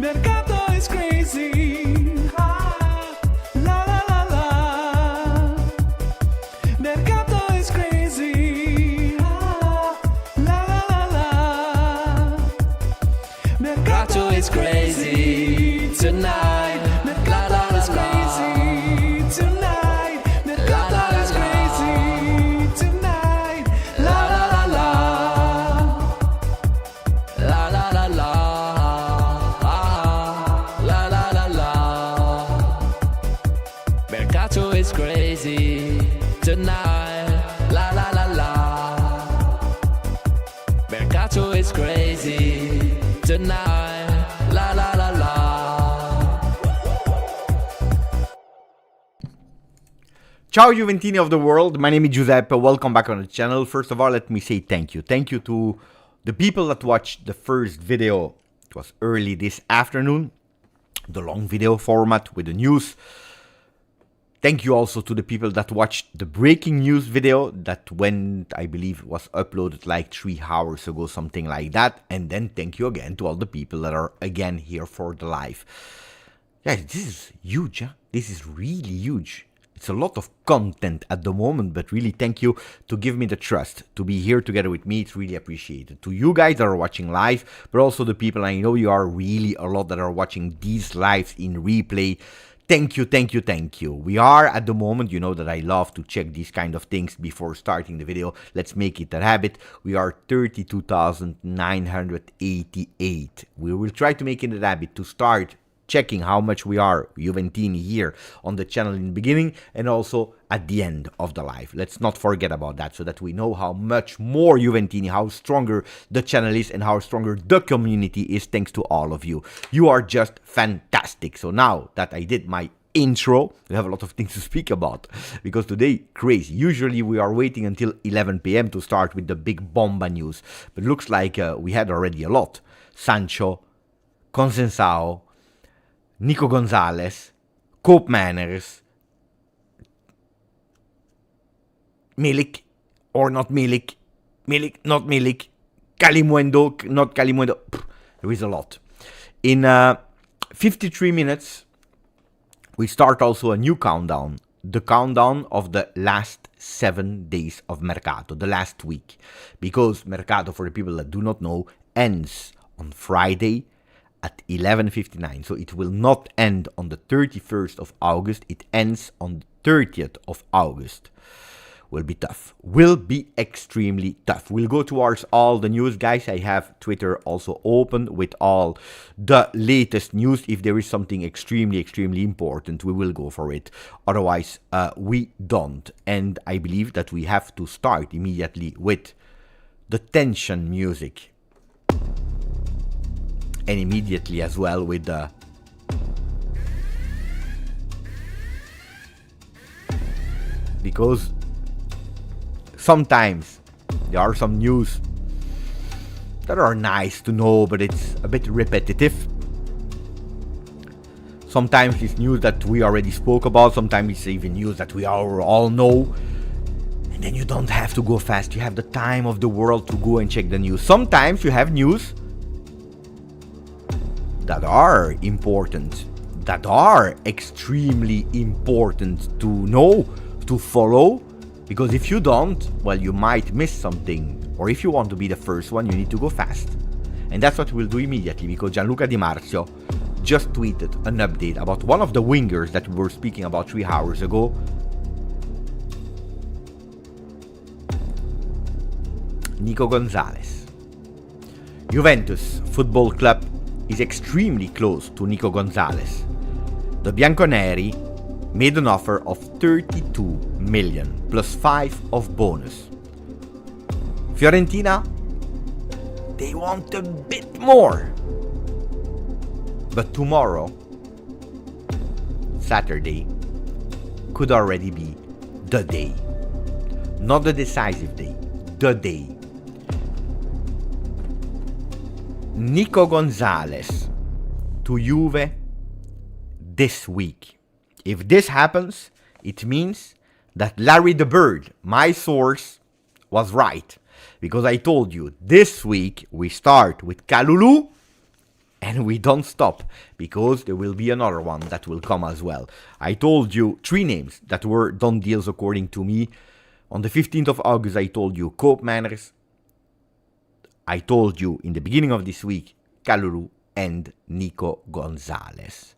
Mercato is crazy. Ah, la la la la. Mercato is crazy. Ah, la la la la. Mercato is crazy tonight. Mercato is crazy tonight. Mercato is crazy tonight. La la la la. La la la la. La la la la. Mercato is crazy tonight. La la la la. Mercato is crazy tonight. La la la la. Ciao Juventini of the world, my name is Giuseppe, welcome back on the channel. First of all, let me say thank you. Thank you to the people that watched the first video. It was early this afternoon, the long video format with the news. Thank you also to the people that watched the breaking news video that went, I believe, was uploaded like 3 hours ago, something like that. And then thank you again to all the people that are again here for the live. Yeah, this is huge, huh? This is really huge. It's a lot of content at the moment, but really thank you to give me the trust to be here together with me. It's really appreciated. To you guys that are watching live, but also the people, I know you are really a lot that are watching these lives in replay. Thank you, thank you, thank you. We are at the moment, you know that I love to check these kind of things before starting the video. Let's make it a habit. We are 32,988. We will try to make it a habit to start checking how much we are Juventini here on the channel in the beginning and also at the end of the live. Let's not forget about that so that we know how much more Juventini, how stronger the channel is and how stronger the community is thanks to all of you. You are just fantastic. So now that I did my intro, we have a lot of things to speak about because today crazy. Usually we are waiting until 11 p.m. to start with the big bomba news, but looks like we had already a lot. Sancho, Conceicao, Nico Gonzalez, Koopmeiners, Milik or not Milik, Milik not Milik, Kalimundo not Kalimundo. There is a lot. In 53 minutes, we start also a new countdown. The countdown of the last 7 days of Mercato, the last week. Because Mercato, for the people that do not know, ends on Friday at 11:59. So it will not end on the 31st of August. It ends on the 30th of August. Will be tough. Will be extremely tough. We'll go towards all the news, guys. I have Twitter also open with all the latest news. If there is something extremely important, we will go for it. Otherwise, we don't. And I believe that we have to start immediately with the tension music. And immediately as well with the because sometimes there are some news that are nice to know, but it's a bit repetitive. Sometimes it's news that we already spoke about, sometimes it's even news that we all know. And then you don't have to go fast, you have the time of the world to go and check the news. Sometimes you have news that are important, that are extremely important to know, to follow, because if you don't, well, you might miss something, or if you want to be the first one, you need to go fast. And that's what we'll do immediately, because Gianluca Di Marzio just tweeted an update about one of the wingers that we were speaking about 3 hours ago. Nico Gonzalez. Juventus Football Club is extremely close to Nico Gonzalez. The Bianconeri made an offer of 32 million plus 5 of bonus. Fiorentina, they want a bit more. But tomorrow, Saturday, could already be the day. Not the decisive day, the day. Nico Gonzalez to Juve this week. If this happens, it means that Larry the Bird, my source, was right. Because I told you, this week we start with Kalulu And we don't stop, because there will be another one that will come as well. I told you 3 names that were done deals according to me. On the 15th of August, I told you Koopmeiners. I told you in the beginning of this week, Kalulu and Nico Gonzalez.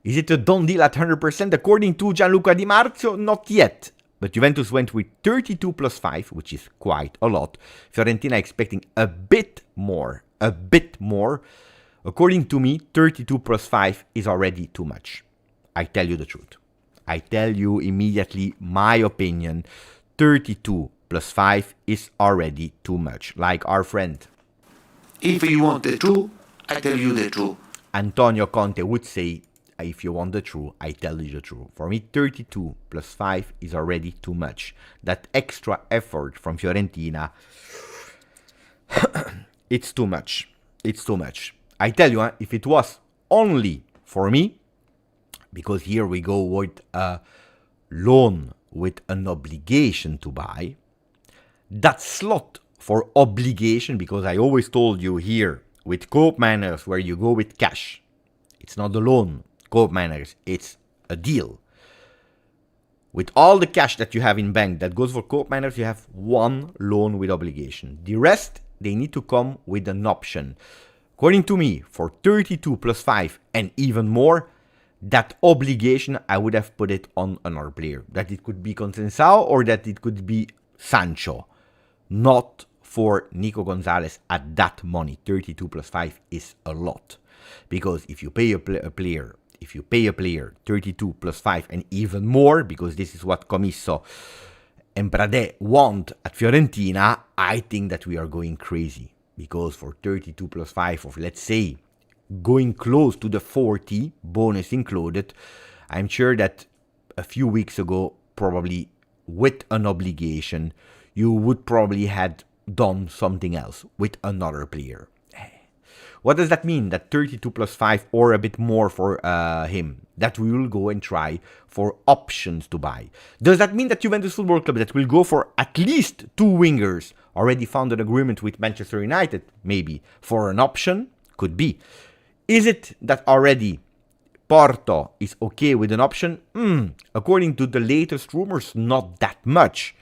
Is it a done deal at 100%? According to Gianluca Di Marzio, not yet. But Juventus went with 32 plus 5, which is quite a lot. Fiorentina expecting a bit more. According to me, 32 plus 5 is already too much. I tell you the truth. I tell you immediately my opinion. 32 plus 5 is already too much. Like our friend. If you want the truth, I tell you the truth. Antonio Conte would say, if you want the truth, I tell you the truth. For me, 32 plus 5 is already too much. That extra effort from Fiorentina, it's too much. It's too much. I tell you, if it was only for me, because here we go with a loan with an obligation to buy, that slot for obligation, because I always told you here with Koopmeiners where you go with cash, it's not a loan. Koopmeiners, it's a deal. With all the cash that you have in bank that goes for Koopmeiners, you have one loan with obligation. The rest, they need to come with an option. According to me, for 32 plus 5 and even more, that obligation, I would have put it on another player. That it could be Conceicao or that it could be Sancho. Not for Nico Gonzalez at that money. 32 plus 5 is a lot. Because if you pay a player 32 plus 5 and even more, because this is what Commisso and Pradè want at Fiorentina, I think that we are going crazy. Because for 32 plus 5 of, let's say, going close to the 40, bonus included, I'm sure that a few weeks ago, probably with an obligation, you would probably had done something else with another player. What does that mean? That 32 plus 5 or a bit more for him, that we will go and try for options to buy. Does that mean that Juventus Football Club that will go for at least 2 wingers, already found an agreement with Manchester United, maybe, for an option? Could be. Is it that already Porto is okay with an option? According to the latest rumors, not that much.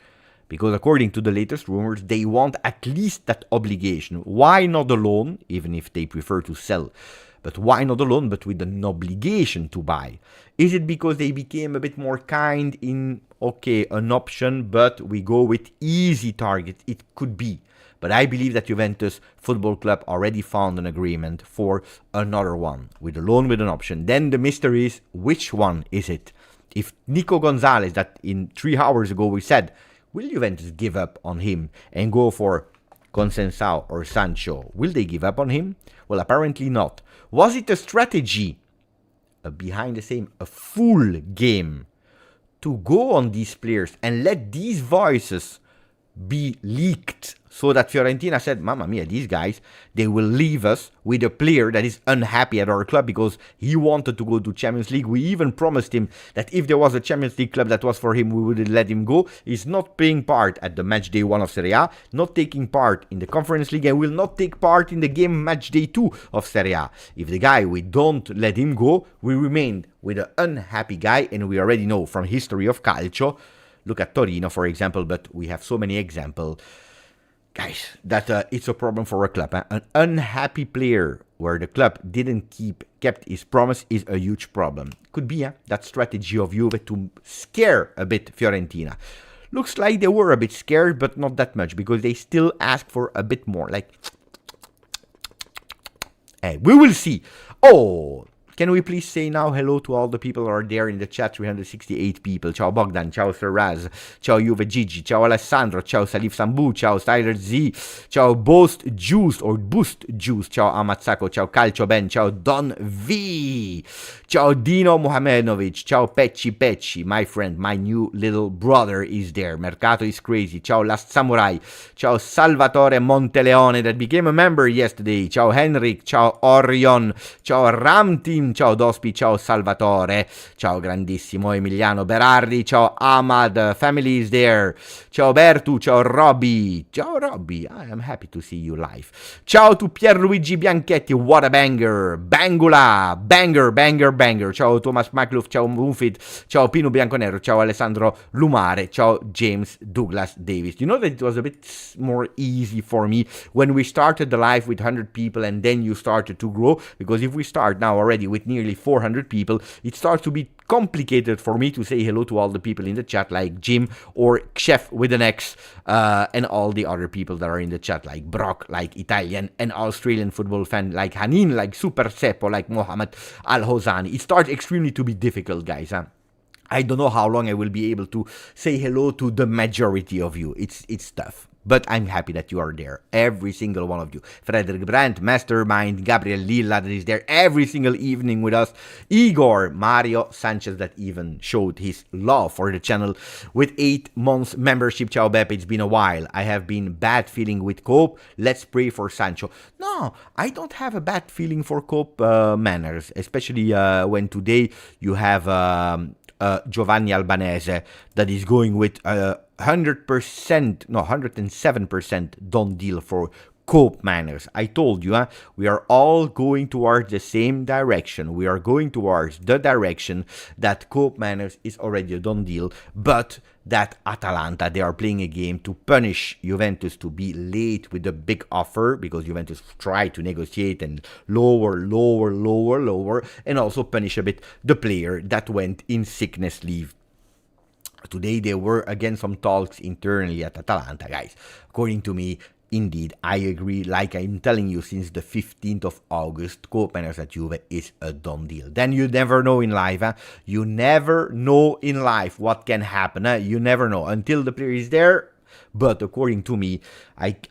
Because according to the latest rumors, they want at least that obligation. Why not a loan, even if they prefer to sell? But why not a loan, but with an obligation to buy? Is it because they became a bit more kind in, okay, an option, but we go with easy targets? It could be. But I believe that Juventus Football Club already found an agreement for another one, with a loan with an option. Then the mystery is, which one is it? If Nico Gonzalez, that in 3 hours ago we said, will Juventus give up on him and go for Conceicao or Sancho? Will they give up on him? Well, apparently not. Was it a strategy behind the same, a full game, to go on these players and let these voices be leaked so that Fiorentina said, Mamma mia, these guys, they will leave us with a player that is unhappy at our club because he wanted to go to Champions League. We even promised him that if there was a Champions League club that was for him, we would let him go. He's not playing part at the match day 1 of Serie A, not taking part in the Conference League, and will not take part in the game match day 2 of Serie A. If the guy, we don't let him go, we remain with an unhappy guy, and we already know from history of calcio, look at Torino, for example, but we have so many examples, guys, that it's a problem for a club. An unhappy player where the club didn't kept his promise is a huge problem. Could be that strategy of Juve to scare a bit Fiorentina. Looks like they were a bit scared, but not that much, because they still ask for a bit more. Like, hey, we will see. Oh, can we please say now hello to all the people who are there in the chat? 368 people. Ciao Bogdan, ciao Ferraz, ciao Juve Gigi, ciao Alessandro, ciao Salif Sambu, ciao Styler Z, ciao Boost Juice or Boost Juice, ciao Amazzako, ciao Calcio Ben, ciao Don V, ciao Dino Muhamenovic, ciao Pecci, my friend, my new little brother is there. Mercato is crazy. Ciao Last Samurai, ciao Salvatore Monteleone that became a member yesterday, ciao Henrik, ciao Orion, ciao Ramtin Tim, ciao Dospi, ciao Salvatore, ciao grandissimo Emiliano Berardi, ciao Ahmad, family is there, ciao Bertu, ciao Robby, I am happy to see you live. Ciao to Pierluigi Bianchetti, what a banger, Bangula, banger, ciao Thomas Macluff, ciao Mufid, ciao Pino Bianconero, ciao Alessandro Lumare, ciao James Douglas Davis. You know that it was a bit more easy for me when we started the live with 100 people and then you started to grow, because if we start now already with nearly 400 people, it starts to be complicated for me to say hello to all the people in the chat like Jim or Chef with an X, and all the other people that are in the chat like Brock, like Italian and Australian football fan, like Hanin, like Super Seppo, like Mohammed Al-Hosani. It starts extremely to be difficult, guys. I don't know how long I will be able to say hello to the majority of you. It's tough. But I'm happy that you are there, every single one of you. Frederick Brandt, Mastermind, Gabriel Lilla that is there every single evening with us. Igor, Mario Sanchez that even showed his love for the channel with 8 months membership. Ciao Beppe, it's been a while. I have been bad feeling with Cope. Let's pray for Sancho. No, I don't have a bad feeling for Koopmeiners, especially when today you have Giovanni Albanese that is going with 107% done deal for Koopmeiners. I told you, we are all going towards the same direction. We are going towards the direction that Koopmeiners is already a done deal, but that Atalanta, they are playing a game to punish Juventus to be late with a big offer, because Juventus tried to negotiate and lower, and also punish a bit the player that went in sickness leave. Today there were again some talks internally at Atalanta, guys. According to me, indeed, I agree. Like I'm telling you, since the 15th of August, Koopmeiners at Juve is a done deal. Then you never know in life. You never know in life what can happen. You never know until the player is there. But according to me,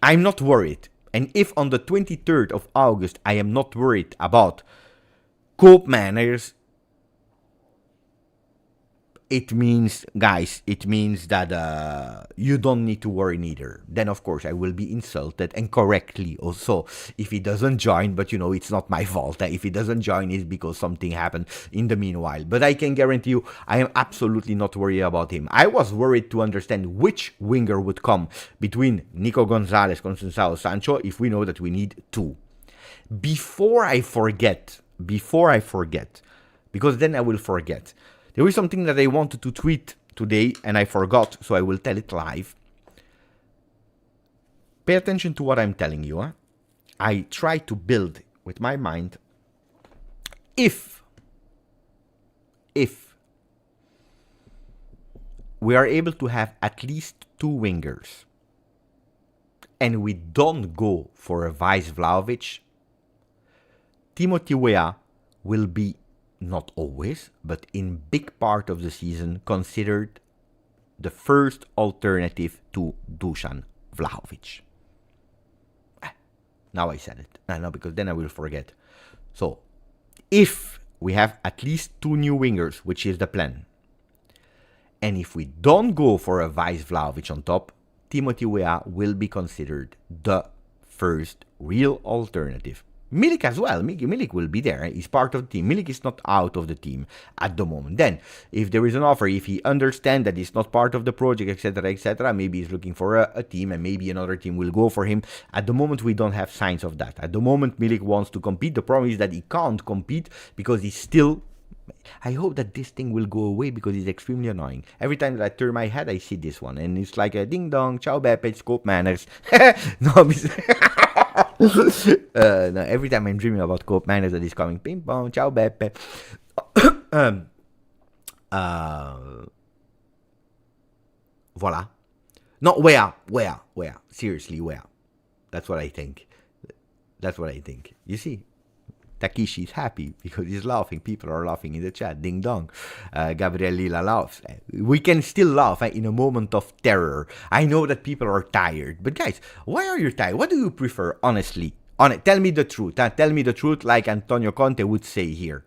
I'm not worried. And if on the 23rd of August I am not worried about Koopmeiners, it means, guys, that you don't need to worry neither. Then, of course, I will be insulted, and correctly also, if he doesn't join, but, you know, it's not my fault. If he doesn't join, it's because something happened in the meanwhile. But I can guarantee you, I am absolutely not worried about him. I was worried to understand which winger would come between Nico Gonzalez, Conceicao, Sancho, if we know that we need 2. Before I forget, because then I will forget. There is something that I wanted to tweet today and I forgot, so I will tell it live. Pay attention to what I'm telling you. I try to build with my mind, if we are able to have at least 2 wingers and we don't go for a Vice Vlahovic, Timothy Weah will be, not always, but in big part of the season, considered the first alternative to Dusan Vlahovic. Now I said it. No, because then I will forget. So, if we have at least 2 new wingers, which is the plan, and if we don't go for a Vice Vlahovic on top, Timothy Weah will be considered the first real alternative. Milik as well. Milik will be there. He's part of the team. Milik is not out of the team at the moment. Then, if there is an offer, if he understands that he's not part of the project, etc., maybe he's looking for a team and maybe another team will go for him. At the moment, we don't have signs of that. At the moment, Milik wants to compete. The problem is that he can't compete because he's still... I hope that this thing will go away because it's extremely annoying. Every time that I turn my head, I see this one. And it's like a ding-dong, ciao Beppe, it's Koopmeiners. No, every time I'm dreaming about Koopmeiners that is coming, ping pong, ciao Beppe. Voila. No, Weah. Seriously, Weah. That's what I think. You see? Takishi is happy because he's laughing. People are laughing in the chat. Ding dong. Gabriel Lila laughs. We can still laugh in a moment of terror. I know that people are tired. But guys, why are you tired? What do you prefer, honestly? Tell me the truth. Tell me the truth like Antonio Conte would say here.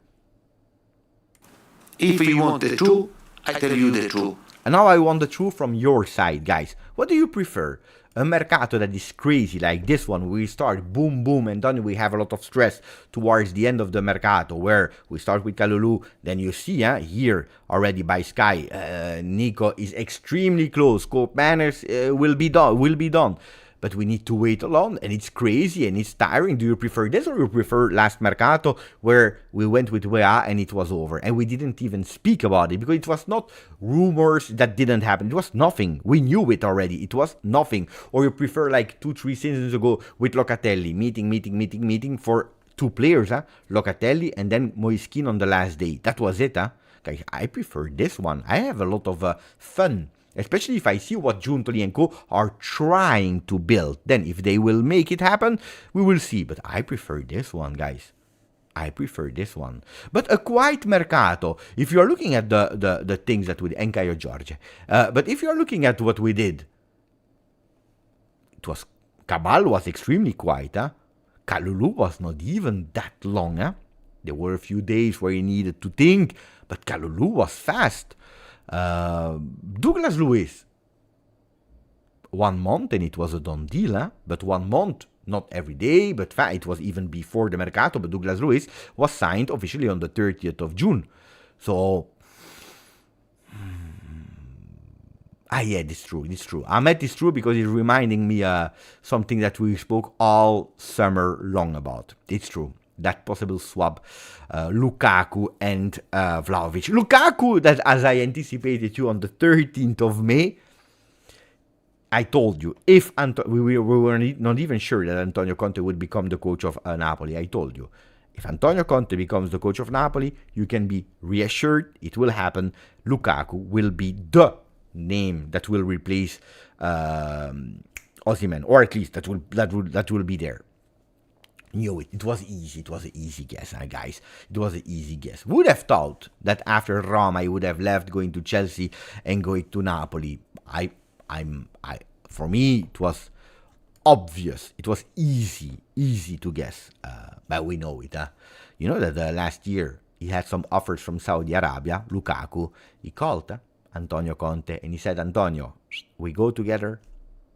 If you want the truth, I tell you the truth. And now I want the truth from your side, guys. What do you prefer? a mercato that is crazy like this one, we start boom boom and then we have a lot of stress towards the end of the mercato where we start with Kalulu, then you see here already by Sky, Nico is extremely close, Koopmeiners will be done. But we need to wait alone, and it's crazy and it's tiring. Do you prefer this or you prefer last Mercato where we went with Wea and it was over? And we didn't even speak about it because it was not rumors that didn't happen. It was nothing. We knew it already. It was nothing. Or you prefer like 2-3 seasons ago with Locatelli, meeting for 2 players, Locatelli and then Moiskin on the last day. That was it. Okay, I prefer this one. I have a lot of fun. Especially if I see what Giuntoli and Co are trying to build. Then if they will make it happen, we will see. But I prefer this one, guys. I prefer this one. But a quiet mercato. If you are looking at the things that we did, and Caio Jorge. But if you are looking at what we did, it was Cabal was extremely quiet. Kalulu was not even that long. There were a few days where he needed to think, but Kalulu was fast. Douglas Luiz, 1 month and it was a done deal, but 1 month, not every day, but it was even before the Mercato, but Douglas Luiz was signed officially on the 30th of June. So, yeah, it's true. Ahmed is true because it's reminding me something that we spoke all summer long about. It's true. That possible swap, Lukaku and Vlahovic. Lukaku, that as I anticipated you on the 13th of May, I told you, if we were not even sure that Antonio Conte would become the coach of Napoli. I told you, if Antonio Conte becomes the coach of Napoli, you can be reassured it will happen. Lukaku will be the name that will replace Osimhen, or at least that will be there. Knew it. It was easy. It was an easy guess, guys. It was an easy guess. Would have thought that after Roma, I would have left, going to Chelsea and going to Napoli. For me, it was obvious. It was easy to guess. But we know it. You know that last year he had some offers from Saudi Arabia. Lukaku. He called Antonio Conte and he said, "Antonio, we go together."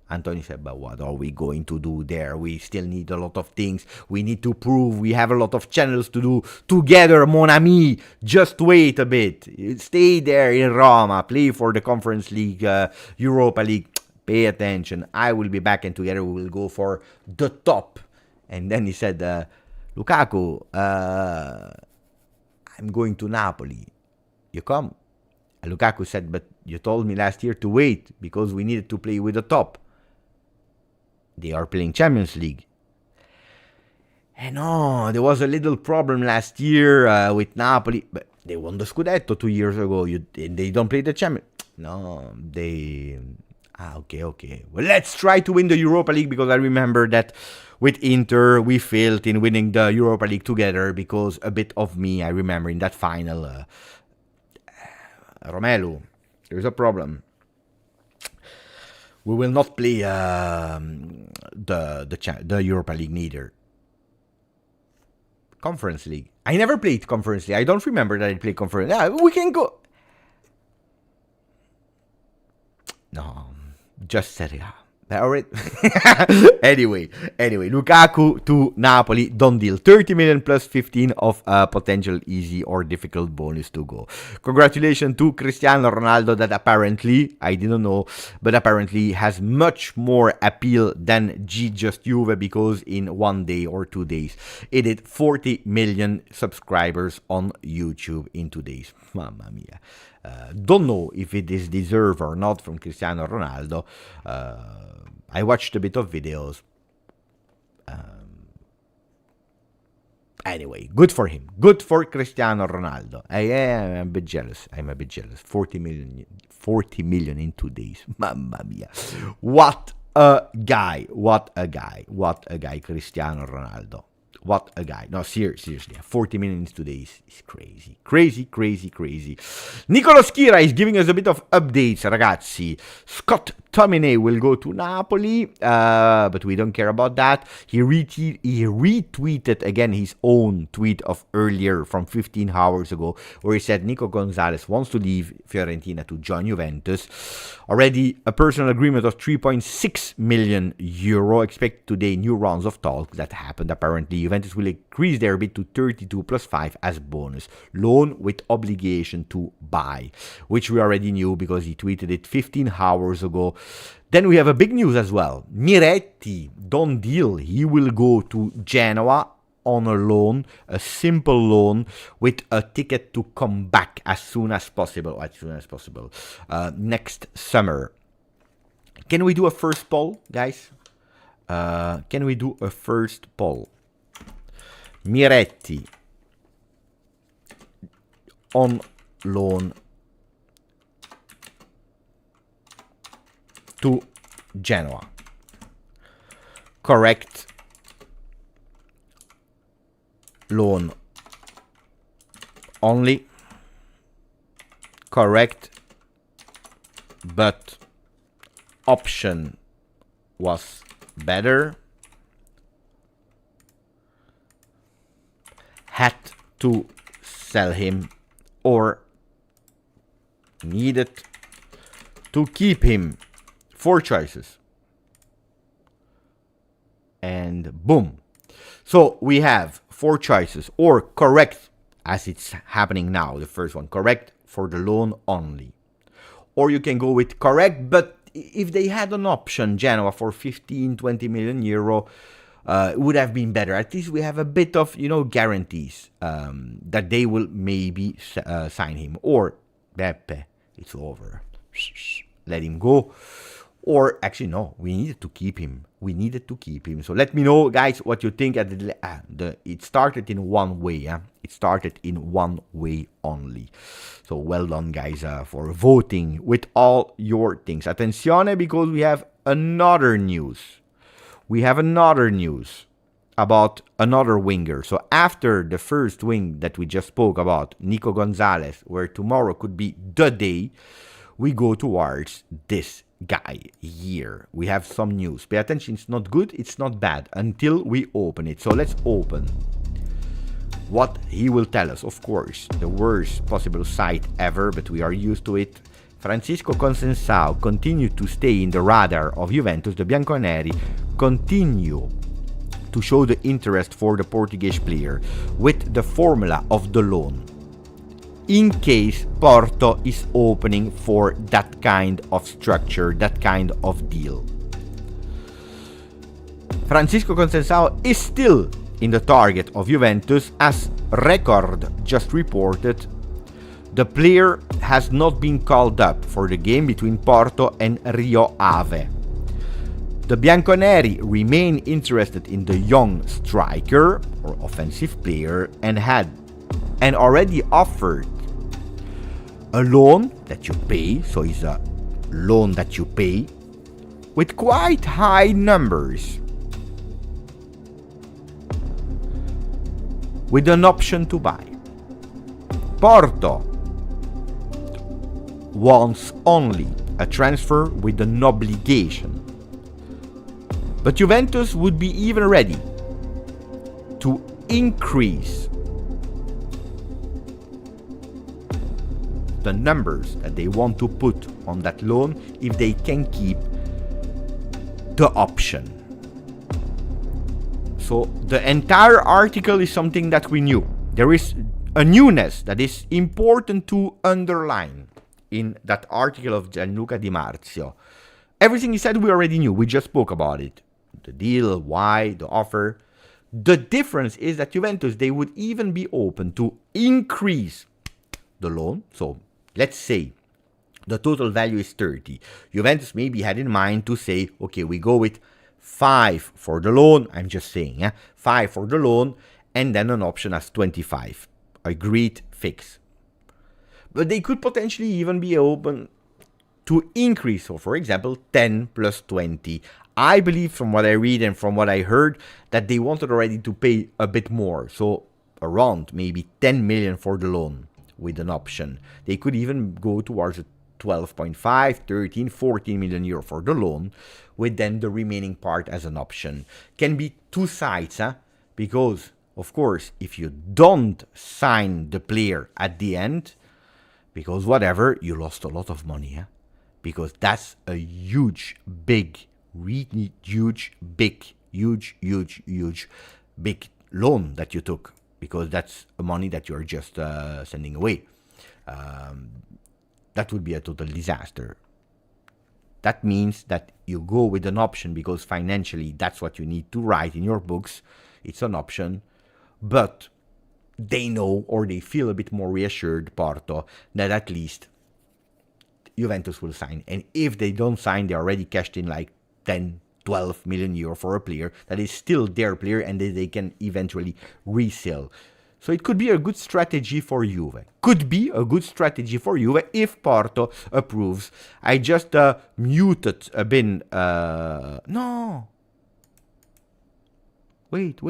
Antonio said, "But what are we going to do there? We still need a lot of things. We need to prove. We have a lot of channels to do together, mon ami. Just wait a bit. Stay there in Roma. Play for the Conference League, Europa League. Pay attention. I will be back and together we will go for the top." And then he said, "Lukaku, I'm going to Napoli. You come?" And Lukaku said, "But you told me last year to wait because we needed to play with the top. They are playing Champions League." And there was a little problem last year with Napoli, but they won the Scudetto 2 years ago. They don't play the Champions. No, they. Okay. Well, let's try to win the Europa League because I remember that with Inter we failed in winning the Europa League together because a bit of me, I remember in that final. Romelu, there's a problem. We will not play the Europa League neither. Conference League. I never played Conference League. I don't remember that I played Conference. Yeah, we can go. No, just Serie A. Alright. Anyway, Lukaku to Napoli, done deal. 30 million plus 15 of potential easy or difficult bonus to go. Congratulations to Cristiano Ronaldo that apparently, I didn't know, but apparently has much more appeal than GJustjuve because in 1 day or 2 days, it did 40 million subscribers on YouTube in 2 days. Mamma mia. Don't know if it is deserved or not from Cristiano Ronaldo. I watched a bit of videos. Anyway, good for him. Good for Cristiano Ronaldo. I am a bit jealous. 40 million in 2 days. Mamma mia. What a guy, Cristiano Ronaldo. What a guy. No, seriously, 40 minutes today is crazy. Crazy. Nicolo Schira is giving us a bit of updates, ragazzi. Scott Tominay will go to Napoli, but we don't care about that. He retweeted again his own tweet of earlier from 15 hours ago, where he said Nico Gonzalez wants to leave Fiorentina to join Juventus. Already a personal agreement of 3.6 million euro. Expect today new rounds of talk that happened apparently. Juventus will increase their bid to 32 plus 5 as bonus. Loan with obligation to buy, which we already knew because he tweeted it 15 hours ago. Then we have a big news as well. Miretti, done deal. He will go to Genoa on a loan, a simple loan with a ticket to come back as soon as possible. Next summer. Can we do a first poll, guys? Can we do a first poll? Miretti on loan to Genoa. Correct. Loan only. Correct. But option was better. Had to sell him or needed to keep him. 4 choices. And boom. So we have 4 choices, or correct as it's happening now. The first one, correct for the loan only. Or you can go with correct, but if they had an option, Genoa, for 15-20 million euro, it would have been better. At least we have a bit of, guarantees that they will maybe sign him. Or, Beppe, it's over. Let him go. Or, actually, no, we needed to keep him. So let me know, guys, what you think. It started in one way. It started in one way only. So well done, guys, for voting with all your things. Attenzione, because we have another news. About another winger. So after the first wing that we just spoke about, Nico Gonzalez, where tomorrow could be the day, we go towards this guy here. We have some news. Pay attention, it's not good, it's not bad until we open it. So let's open what he will tell us. Of course, the worst possible site ever, but we are used to it. Francisco Conceicao continued to stay in the radar of Juventus. The Bianconeri continue to show the interest for the Portuguese player with the formula of the loan, in case Porto is opening for that kind of structure, that kind of deal. Francisco Conceicao is still in the target of Juventus, as Record just reported. The player has not been called up for the game between Porto and Rio Ave. The Bianconeri remain interested in the young striker or offensive player and already offered a loan that you pay, so it's a loan that you pay with quite high numbers, with an option to buy. Porto wants only a transfer with an obligation, but Juventus would be even ready to increase the numbers that they want to put on that loan if they can keep the option. So the entire article is something that we knew. There is a newness that is important to underline in that article of Gianluca Di Marzio. Everything he said we already knew. We just spoke about it. The deal, why, the offer. The difference is that Juventus, they would even be open to increase the loan. So let's say the total value is 30. Juventus maybe had in mind to say, okay, we go with 5 for the loan. I'm just saying, 5 for the loan, and then an option as 25. Agreed, fix. But they could potentially even be open to increase. So, for example, 10 plus 20 I believe from what I read and from what I heard that they wanted already to pay a bit more. So around maybe 10 million for the loan with an option. They could even go towards a 12.5, 13, 14 million euro for the loan, with then the remaining part as an option. Can be two sides, huh? Because, of course, if you don't sign the player at the end, because whatever, you lost a lot of money, huh? Because that's a huge, big, really huge, big loan that you took, because that's money that you're just sending away. That would be a total disaster. That means that you go with an option because financially that's what you need to write in your books. It's an option, but they know, or they feel a bit more reassured, Porto, that at least Juventus will sign. And if they don't sign, they already cashed in like 10, 12 million euro for a player that is still their player and they can eventually resell. So it could be a good strategy for Juve. Could be a good strategy for Juve if Porto approves. I just muted a bin. No. Wait.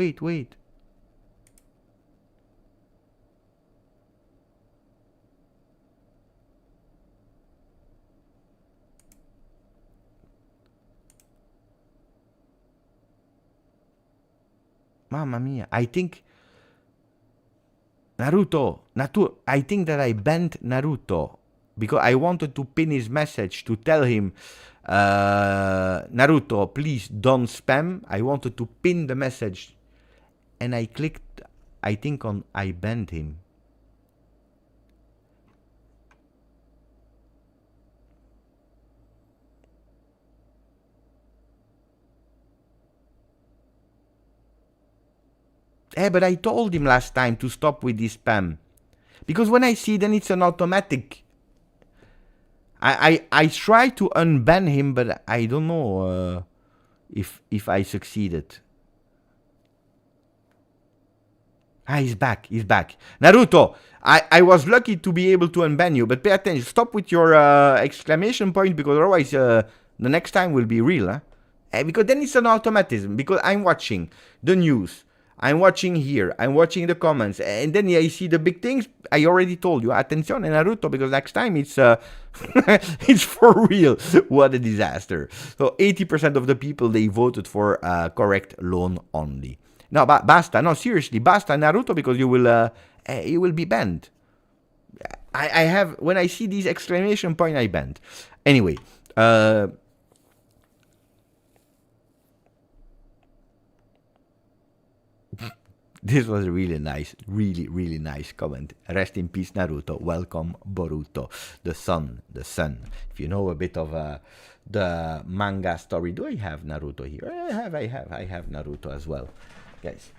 Mamma mia. I think I think that I banned Naruto because I wanted to pin his message to tell him, Naruto, please don't spam. I wanted to pin the message and I clicked, I think, on I banned him. But I told him last time to stop with this spam. Because when I see, then it's an automatic. I try to unban him, but I don't know if I succeeded. He's back. Naruto, I was lucky to be able to unban you, but pay attention. Stop with your exclamation point, because otherwise the next time will be real. Huh? Because then it's an automatism. Because I'm watching the news. I'm watching here, I'm watching the comments, and then I see the big things. I already told you, attenzione Naruto, because next time it's it's for real. What a disaster. So 80% of the people, they voted for correct loan only. No, basta, no, seriously, basta Naruto, because you will be banned. I have, when I see these exclamation point, I banned. Anyway, this was a really nice, really nice comment. Rest in peace, Naruto. Welcome, Boruto. The sun. If you know a bit of the manga story. Do I have Naruto here? I have Naruto as well. Guys.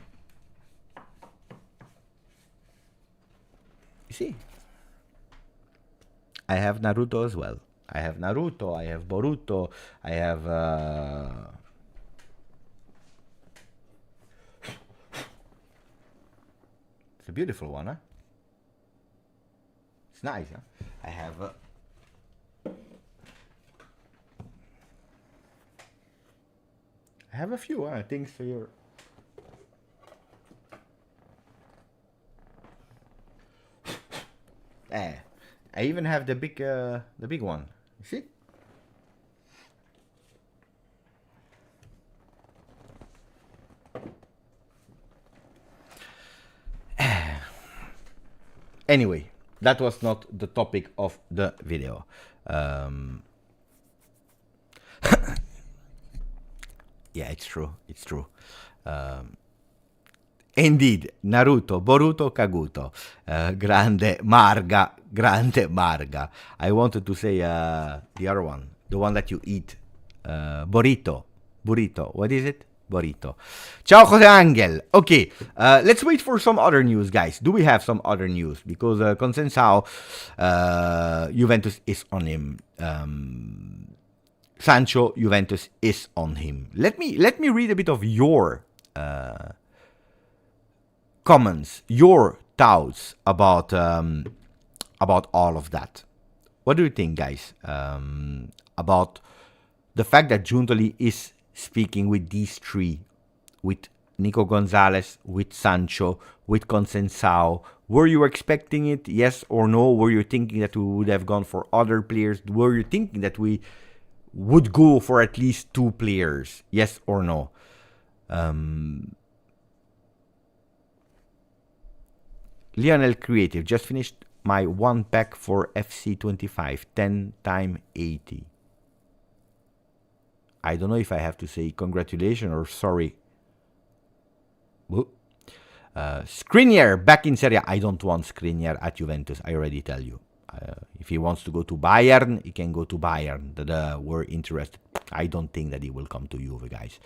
You see? I have Naruto as well. I have Naruto, I have Boruto, I have... It's a beautiful one, huh? It's nice, huh? I have a few things here. I even have the big one. You see? Anyway, that was not the topic of the video. Yeah, it's true. Indeed, Naruto, Boruto, Kaguto. Grande Marga. I wanted to say the other one, the one that you eat. Burrito. What is it? Burrito. Ciao, Jose Angel. Okay, let's wait for some other news, guys. Do we have some other news? Because Conceicao, Juventus is on him. Sancho, Juventus is on him. Let me read a bit of your comments, your thoughts about all of that. What do you think, guys, about the fact that Giuntoli is speaking with these three, with Nico Gonzalez, with Sancho, with Conceicao? Were you expecting it, yes or no? Were you thinking that we would have gone for other players? Were you thinking that we would go for at least 2 players, yes or no? Lionel Creative, just finished my 1 pack for FC25, 10 times 80. I don't know if I have to say congratulations or sorry. Skriniar back in Serie A. I don't want Skriniar at Juventus, I already tell you. If he wants to go to Bayern, he can go to Bayern. We're interested. I don't think that he will come to Juve, guys.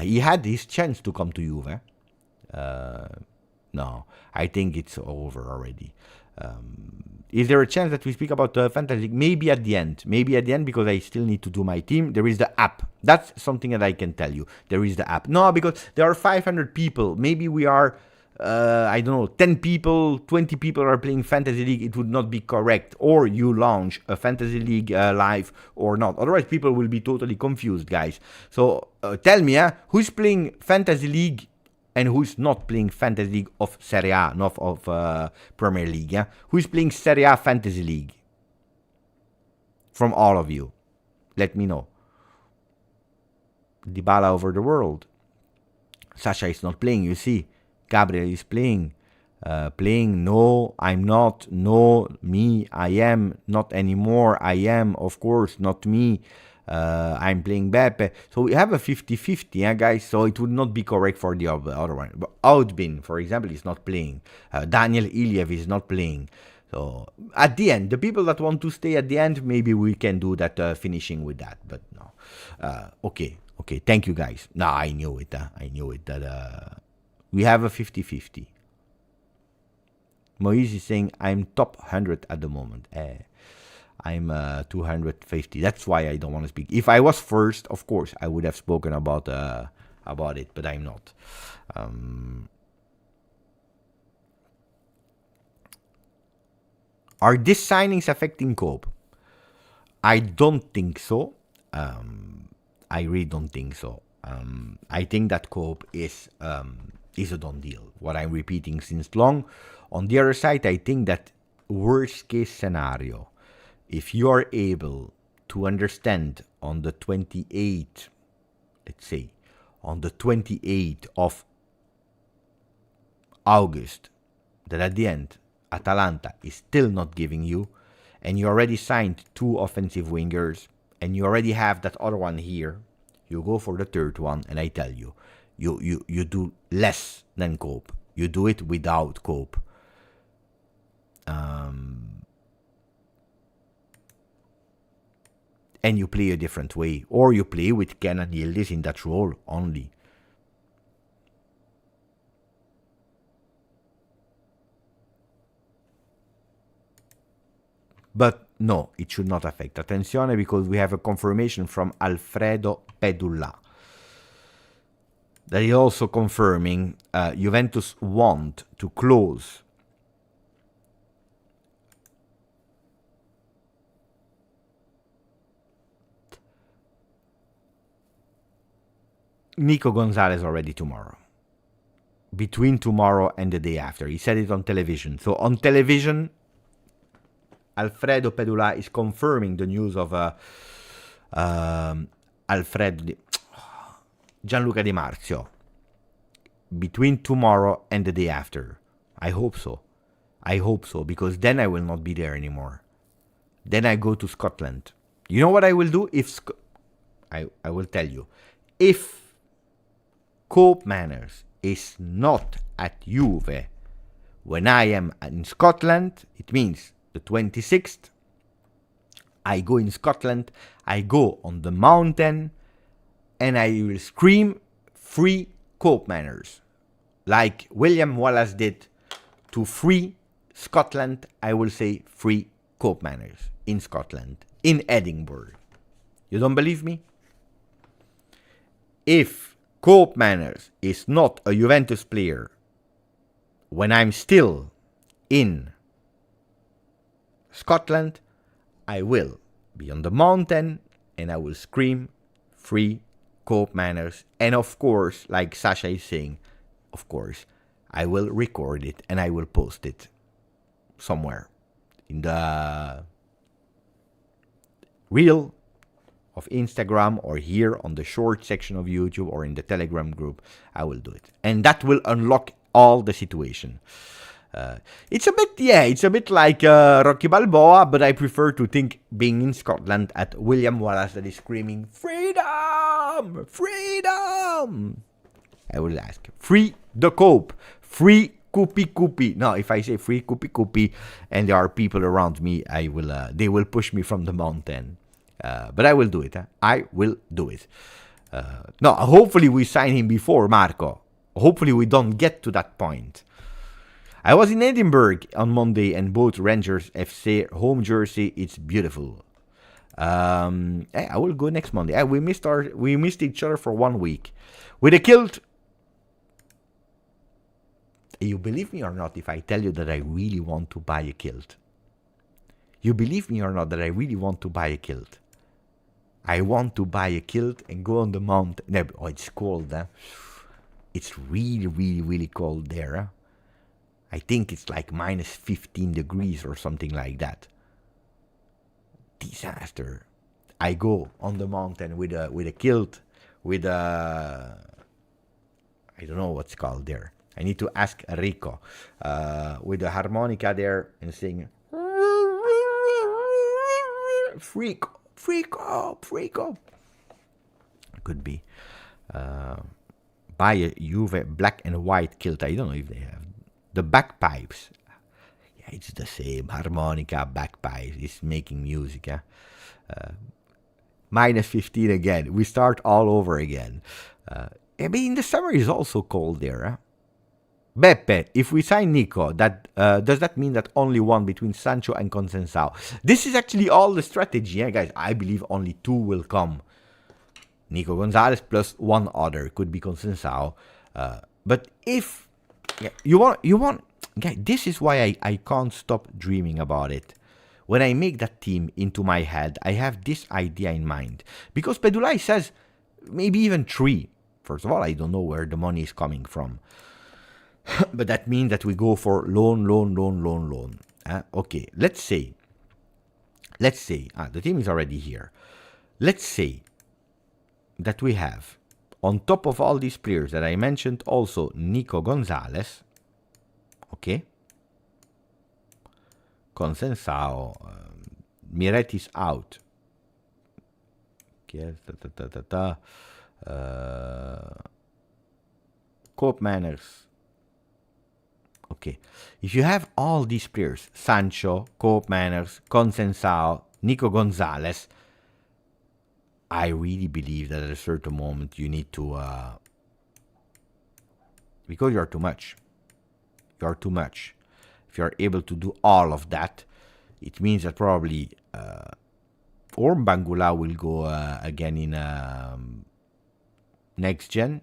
He had his chance to come to Juve. No, I think it's over already. Is there a chance that we speak about the Fantasy League? Maybe at the end. Maybe at the end, because I still need to do my team. There is the app. That's something that I can tell you. There is the app. No, because there are 500 people. Maybe we are, I don't know, 10 people, 20 people are playing Fantasy League. It would not be correct. Or you launch a Fantasy League live or not. Otherwise, people will be totally confused, guys. So tell me, who's playing Fantasy League and who's not playing Fantasy League of Serie A, not of Premier League? Who's playing Serie A Fantasy League? From all of you. Let me know. Dybala over the world. Sasha is not playing, you see. Gabriel is playing. No, I'm not. No, me, I am. Not anymore. I am, of course, not me. I'm playing Beppe. So we have a 50-50, guys. So it would not be correct for the other one. But Outbin, for example, is not playing. Daniel Iliev is not playing. So at the end, the people that want to stay at the end, maybe we can do that, finishing with that. But no. Okay. Thank you, guys. No, I knew it. I knew it. That we have a 50-50. Moise is saying, I'm top 100 at the moment. I'm 250. That's why I don't want to speak. If I was first, of course, I would have spoken about it, but I'm not. Are these signings affecting Coop? I don't think so. I really don't think so. I think that Coop is a done deal. What I'm repeating since long. On the other side, I think that worst case scenario, if you are able to understand on the 28th, let's say, on the 28th of August, that at the end, Atalanta is still not giving you, and you already signed 2 offensive wingers, and you already have that other one here, you go for the third one, and I tell you, you do less than Coop. You do it without Coop. And you play a different way, or you play with Ken and Yildiz in that role only. But no, it should not affect. Attenzione, because we have a confirmation from Alfredo Pedulla that is also confirming Juventus want to close Nico Gonzalez already tomorrow. Between tomorrow and the day after. He said it on television. So on television, Alfredo Pedula is confirming the news of Gianluca Di Marzio. Between tomorrow and the day after. I hope so. I hope so, because then I will not be there anymore. Then I go to Scotland. You know what I will do? I will tell you. If Koopmeiners is not at Juve when I am in Scotland, it means the 26th, I go in Scotland, I go on the mountain, and I will scream free Koopmeiners. Like William Wallace did to free Scotland, I will say free Koopmeiners in Scotland, in Edinburgh. You don't believe me? If Koopmeiners is not a Juventus player when I'm still in Scotland, I will be on the mountain and I will scream free Koopmeiners, and of course, like Sasha is saying, of course, I will record it and I will post it somewhere in the reel of Instagram or here on the short section of YouTube or in the Telegram group. I will do it, and that will unlock all the situation. It's a bit like Rocky Balboa, but I prefer to think being in Scotland at William Wallace that is screaming, freedom, freedom. I will ask, free the Cope, free Koopie. No, if I say free Koopie, and there are people around me, they will push me from the mountain. But I will do it. I will do it. No, hopefully we sign him before Marco. Hopefully we don't get to that point. I was in Edinburgh on Monday and bought Rangers FC home jersey. It's beautiful. I will go next Monday. We missed each other for 1 week. With a kilt. You believe me or not if I tell you that I really want to buy a kilt? You believe me or not that I really want to buy a kilt? I want to buy a kilt and go on the mountain. No, it's cold, huh? It's really, really, really cold there, huh? I think it's like minus 15 degrees or something like that. Disaster. I go on the mountain with a kilt, with a... I don't know what's called there. I need to ask Rico. With a harmonica there and sing... Freako. Could be. Buy a Juve black and white kilt. I don't know if they have. The bagpipes. Yeah, it's the same. Harmonica, bagpipes. It's making music. Minus 15 again. We start all over again. I mean, the summer is also cold there. Huh? Beppe, if we sign Nico, does that mean that only one between Sancho and Conceicao? This is actually all the strategy, guys. I believe only two will come. Nico Gonzalez plus one other could be Conceicao. But if you want, guys, this is why I can't stop dreaming about it. When I make that team into my head, I have this idea in mind. Because Pedulai says maybe even 3. First of all, I don't know where the money is coming from. But that means that we go for loan. Okay, let's say, the team is already here. Let's say that we have, on top of all these players that I mentioned, also Nico Gonzalez. Okay. Conceicao, Miretti's out. Okay, Koopmeiners. Okay, if you have all these players, Sancho, Koopmeiners, Conceicao, Nico Gonzalez, I really believe that at a certain moment you need to, because you're too much. You're too much. If you're able to do all of that, it means that probably or Bangula will go again in next gen.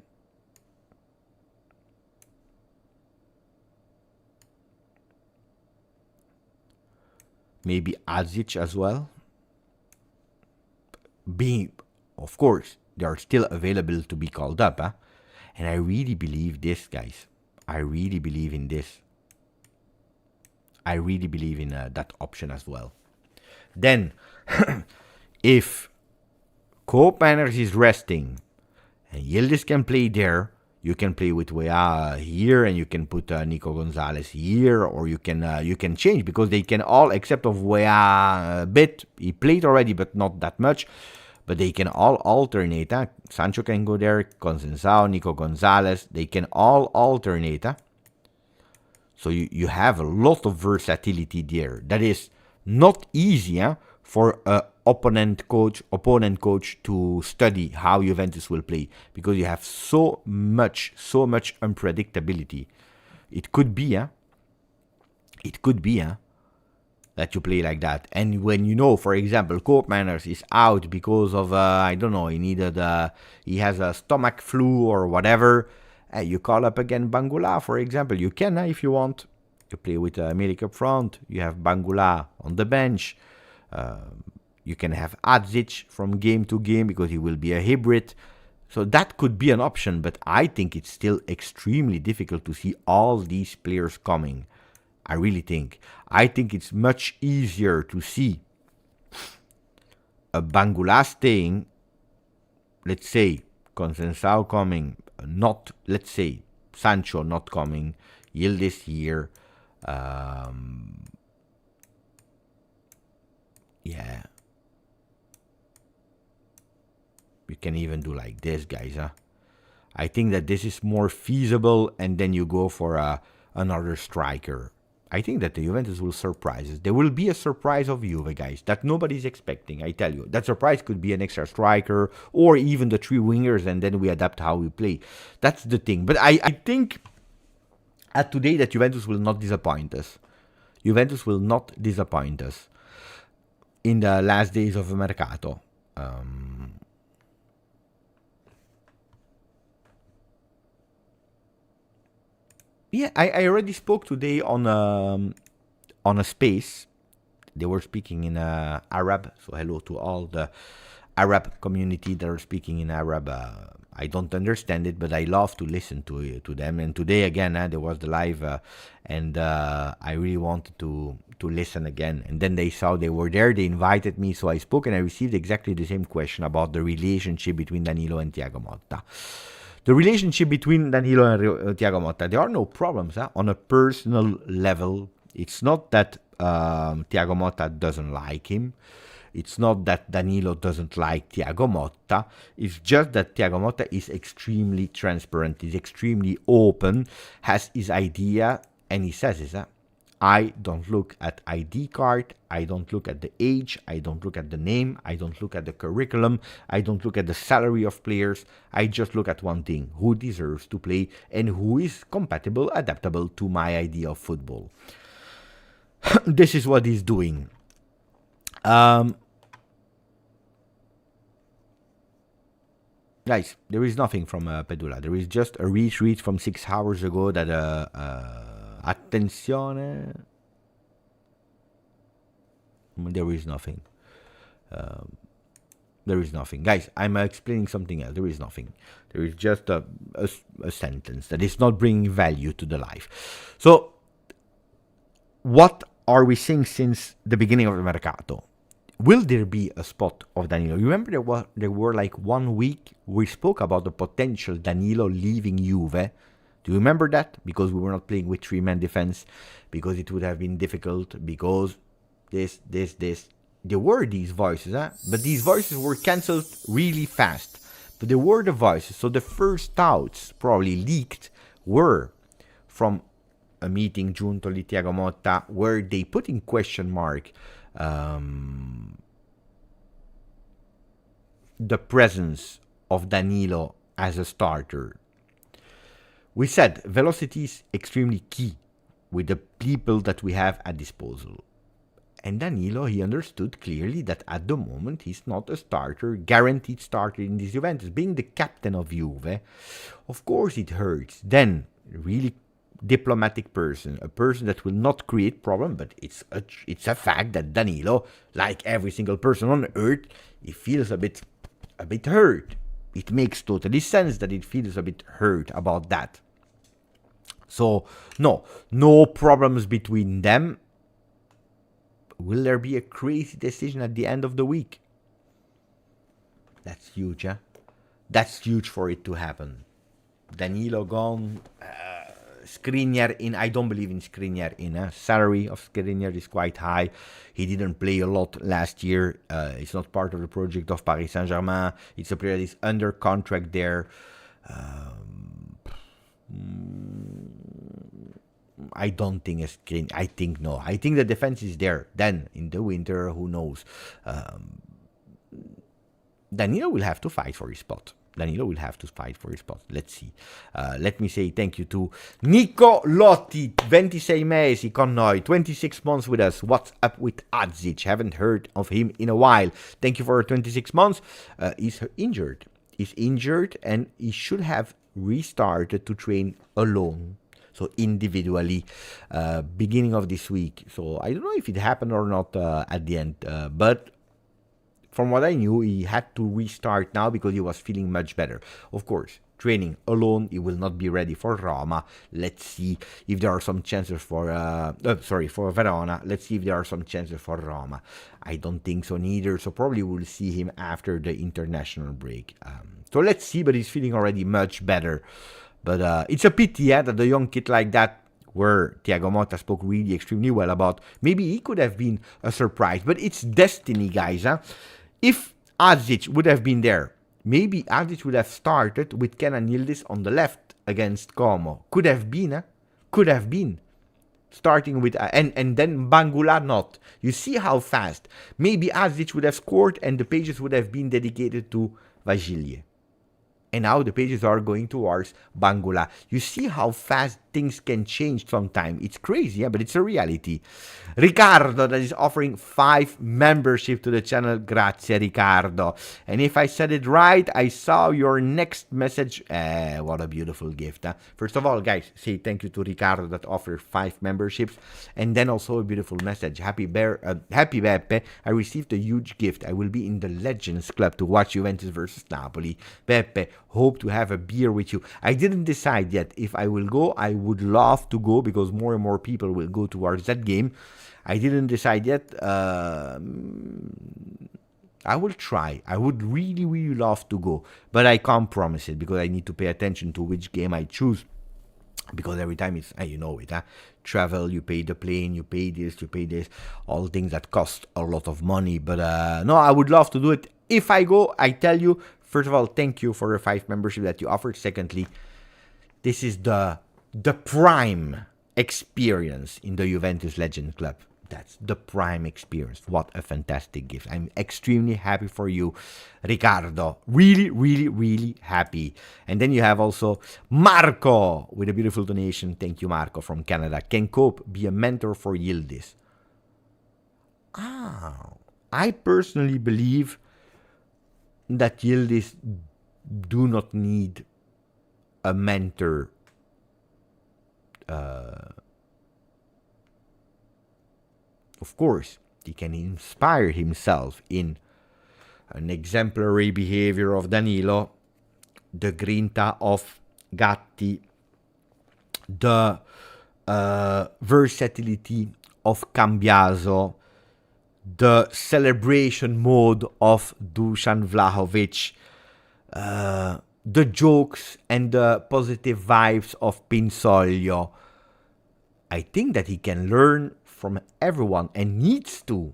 Maybe Azic as well. Of course, they are still available to be called up. Huh? And I really believe this, guys. I really believe in this. I really believe in that option as well. Then, if Koopmeiners is resting and Yildiz can play there, you can play with Weah here, and you can put Nico Gonzalez here, or you can change, because they can all, except of Weah a bit. He played already, but not that much. But they can all alternate. Sancho can go there, Conceicao, Nico Gonzalez. They can all alternate. So you have a lot of versatility there. That is not easy for an opponent coach to study how Juventus will play, because you have so much unpredictability. It could be that you play like that. And when you know, for example, Koopmeiners is out because of I don't know, he has a stomach flu or whatever, you call up again Bangula, for example. You can, if you want. You play with Milik up front. You have Bangula on the bench. You can have Adzic from game to game because he will be a hybrid. So that could be an option, but I think it's still extremely difficult to see all these players coming. I really think. I think it's much easier to see a Bangula staying, let's say, Conceicao coming, not, let's say, Sancho not coming, Yildiz here. Yeah. You can even do like this, guys. Huh? I think that this is more feasible, and then you go for another striker. I think that the Juventus will surprise us. There will be a surprise of Juve, guys, that nobody's expecting, I tell you. That surprise could be an extra striker or even the 3 wingers, and then we adapt how we play. That's the thing. But I think at today that Juventus will not disappoint us. Juventus will not disappoint us in the last days of the Mercato. Yeah, I already spoke today on a space. They were speaking in Arab, so hello to all the Arab community that are speaking in Arab. I don't understand it, but I love to listen to them. And today again, there was the live, and I really wanted to listen again. And then they saw they were there, they invited me, so I spoke, and I received exactly the same question about the relationship between Danilo and Thiago Motta. The relationship between Danilo and Thiago Motta, there are no problems on a personal level. It's not that Thiago Motta doesn't like him. It's not that Danilo doesn't like Thiago Motta. It's just that Thiago Motta is extremely transparent, is extremely open, has his idea, and he says this. I don't look at ID card, I don't look at the age, I don't look at the name, I don't look at the curriculum, I don't look at the salary of players, I just look at one thing, who deserves to play and who is compatible, adaptable to my idea of football. This is what he's doing. Guys, there is nothing from Pedula. There is just a retweet from 6 hours ago that attenzione. There is nothing. There is nothing. Guys, I'm explaining something else. There is nothing. There is just a sentence that is not bringing value to the life. So, what are we seeing since the beginning of the Mercato? Will there be a spot of Danilo? You remember there were like 1 week we spoke about the potential Danilo leaving Juve. Do you remember that? Because we were not playing with 3-man defense, because it would have been difficult, because this. There were these voices, but these voices were cancelled really fast. But there were the voices. So the first thoughts probably leaked were from a meeting giunto di Thiago Motta, where they put in question mark the presence of Danilo as a starter. We said velocity is extremely key with the people that we have at disposal. And Danilo, he understood clearly that at the moment he's not a starter, guaranteed starter in this Juventus. Being the captain of Juve, of course it hurts. Then, really diplomatic person, a person that will not create problem, but it's a fact that Danilo, like every single person on earth, he feels a bit hurt. It makes totally sense that it feels a bit hurt about that. So, no problems between them. Will there be a crazy decision at the end of the week? That's huge, huh? That's huge for it to happen. Danilo gone, Skriniar in. I don't believe in Skriniar in. Salary of Skriniar is quite high. He didn't play a lot last year. It's not part of the project of Paris Saint-Germain. It's a player that is under contract there. I don't think a screen. I think no. I think the defense is there. Then in the winter, who knows? Danilo will have to fight for his spot. Let's see. Let me say thank you to Nico Lotti, 26 mesi con noi, 26 months with us. What's up with Adzic? Haven't heard of him in a while. Thank you for 26 months. He's injured. And he should have restarted to train alone. So individually, beginning of this week. So I don't know if it happened or not at the end. But from what I knew, he had to restart now because he was feeling much better. Of course, training alone, he will not be ready for Roma. Let's see if there are some chances for for Verona. Let's see if there are some chances for Roma. I don't think so neither, so probably we'll see him after the international break. So let's see, but he's feeling already much better. But it's a pity, that the young kid like that, where Thiago Motta spoke really extremely well about, maybe he could have been a surprise. But it's destiny, guys. If Azic would have been there, maybe Azic would have started with Kenan Yildiz on the left against Como. Could have been, Could have been. Starting with, and then Bangula not. You see how fast. Maybe Azic would have scored and the pages would have been dedicated to Vagilie. And now the pages are going towards Bangula. You see how fast things can change sometimes. It's crazy, but it's a reality. Ricardo, that is offering 5 membership to the channel. Grazie, Ricardo. And if I said it right, I saw your next message. What a beautiful gift. First of all, guys, say thank you to Ricardo that offered 5 memberships. And then also a beautiful message. Happy Beppe. I received a huge gift. I will be in the Legends Club to watch Juventus versus Napoli. Beppe, hope to have a beer with you. I didn't decide yet if I will go. I would love to go because more and more people will go towards that game. I didn't decide yet. I will try. I would really, really love to go, but I can't promise it because I need to pay attention to which game I choose. Because every time it's, you know it, travel, you pay the plane, you pay this, all things that cost a lot of money. But no, I would love to do it. If I go, I tell you, first of all, thank you for the 5 membership that you offered. Secondly, this is the prime experience in the Juventus Legend Club. That's the prime experience. What a fantastic gift. I'm extremely happy for you, Ricardo. Really, really, really happy. And then you have also Marco with a beautiful donation. Thank you, Marco, from Canada. Can Cope be a mentor for Yildiz? I personally believe that Yildiz do not need a mentor. Of course, he can inspire himself in an exemplary behavior of Danilo, the grinta of Gatti, the versatility of Cambiaso, the celebration mode of Dusan Vlahovic, the jokes and the positive vibes of Pinsoglio. I think that he can learn from everyone and needs to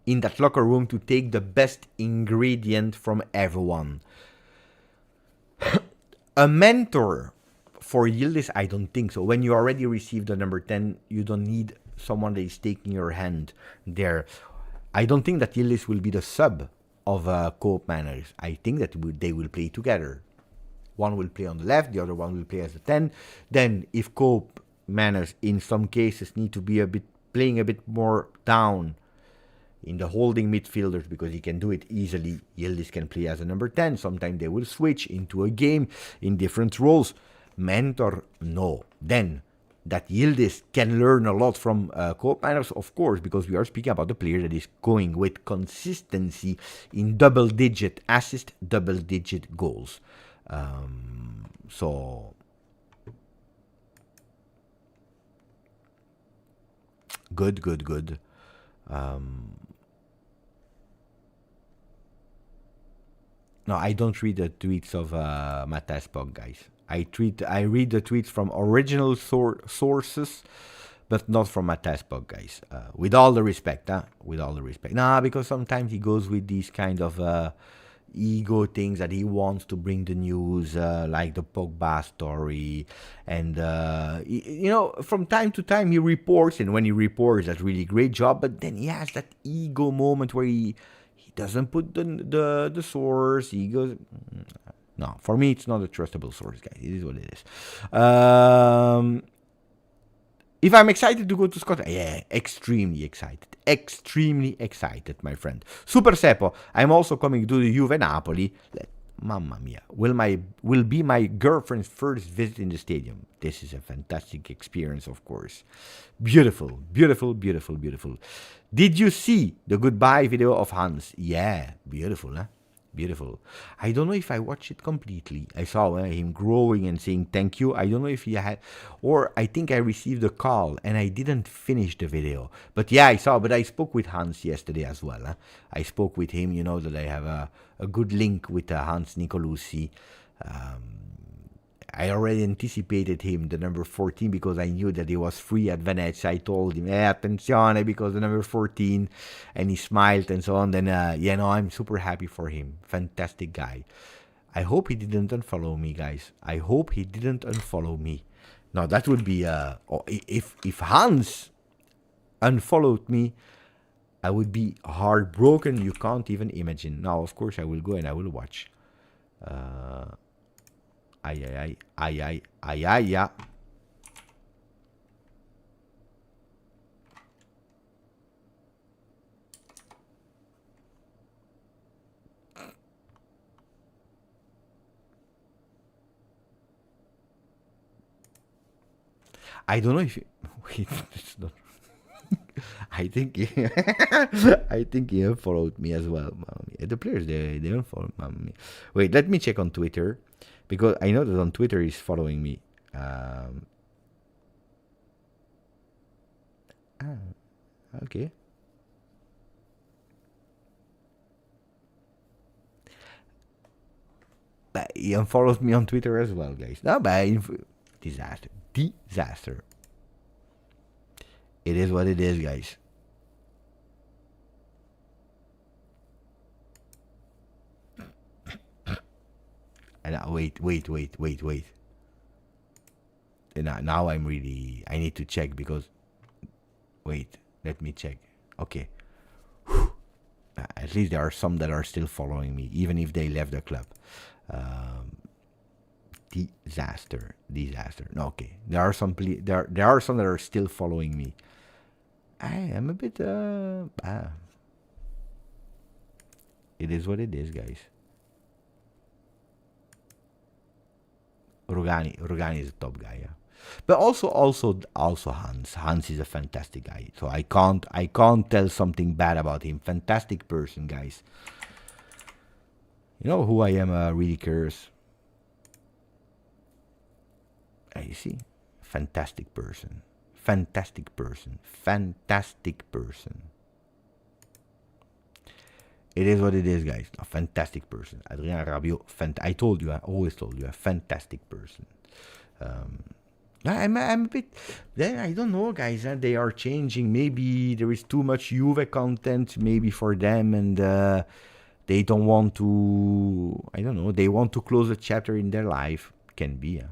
in that locker room to take the best ingredient from everyone. A mentor for Yildiz, I don't think so. When you already received the number 10, you don't need someone that is taking your hand there. I don't think that Yildiz will be the sub of Koopmeiners. I think that they will play together. One will play on the left, the other one will play as a 10. Then if Koopmeiners in some cases need to be playing a bit more down in the holding midfielders because he can do it easily, Yildiz can play as a number 10. Sometimes they will switch into a game in different roles. Mentor, no. Then that Yildiz can learn a lot from Koopmeiners, of course, because we are speaking about a player that is going with consistency in double-digit assists, double-digit goals. So good. No, I don't read the tweets of Matthias Pog, guys. I read the tweets from original sources, but not from Matthias Pog, guys. With all the respect, With all the respect. Nah, because sometimes he goes with these kind of ego things that he wants to bring the news, like the Pogba story. And, from time to time he reports, and when he reports, that's really great job. But then he has that ego moment where he doesn't put the source. He goes... No, for me, it's not a trustable source, guys. It is what it is. If I'm excited to go to Scotland, yeah, extremely excited. Extremely excited, my friend. Super Seppo, I'm also coming to the Juve Napoli. Mamma mia. Will be my girlfriend's first visit in the stadium. This is a fantastic experience, of course. Beautiful, beautiful, beautiful, beautiful. Did you see the goodbye video of Hans? Yeah, beautiful, huh? Beautiful. I don't know if I watched it completely. I saw him growing and saying thank you. I don't know if he had, or I think I received a call and I didn't finish the video. But yeah, I saw. But I spoke with Hans yesterday as well. Huh? I spoke with him. You know that I have a good link with Hans Nicolucci. I already anticipated him, the number 14, because I knew that he was free at Venezia. I told him, attenzione, because the number 14, and he smiled and so on. Then, I'm super happy for him. Fantastic guy. I hope he didn't unfollow me, guys. I hope he didn't unfollow me. Now, that would be, if Hans unfollowed me, I would be heartbroken. You can't even imagine. Now, of course, I will go and I will watch. Ay. I don't know if wait, it's not. I think he unfollowed me as well. The players they unfollowed me. Wait, let me check on Twitter. Because I know that on Twitter he's following me. Okay. But he unfollowed me on Twitter as well, guys. No, but disaster. Disaster. It is what it is, guys. And wait. And now I need to check because. Wait, let me check. Okay. At least there are some that are still following me, even if they left the club. Disaster. No, okay. There are some that are still following me. I am a bit. It is what it is, guys. Rugani is a top guy, yeah. But also Hans. Hans is a fantastic guy. So I can't tell something bad about him. Fantastic person, guys. You know who I am really curious. You see? Fantastic person. It is what it is, guys. A fantastic person. Adrien Rabiot, I always told you, a fantastic person. I'm a bit. Then I don't know, guys. They are changing. Maybe there is too much Juve content, maybe for them, and they don't want to. I don't know. They want to close a chapter in their life. Can be.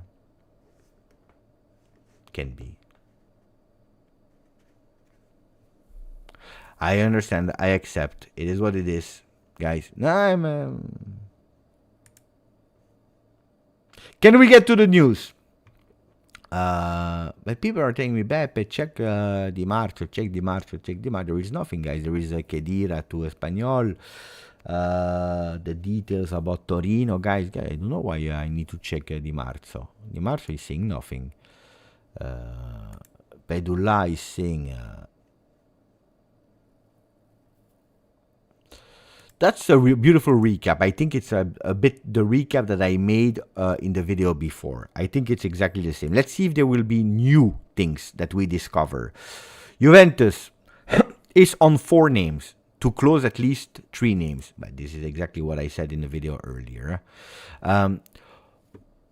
Can be. I understand. I accept. It is what it is, guys. Can we get to the news? But people are telling me, Beppe, check Di Marzio. There is nothing, guys. There is a Khedira to Espanyol. The details about Torino, guys. I don't know why I need to check Di Marzio. Di Marzio is saying nothing. Pedullah is saying. That's a beautiful recap. I think it's a bit the recap that I made in the video before. I think it's exactly the same. Let's see if there will be new things that we discover. Juventus is on 4 names to close at least 3 names. But this is exactly what I said in the video earlier. On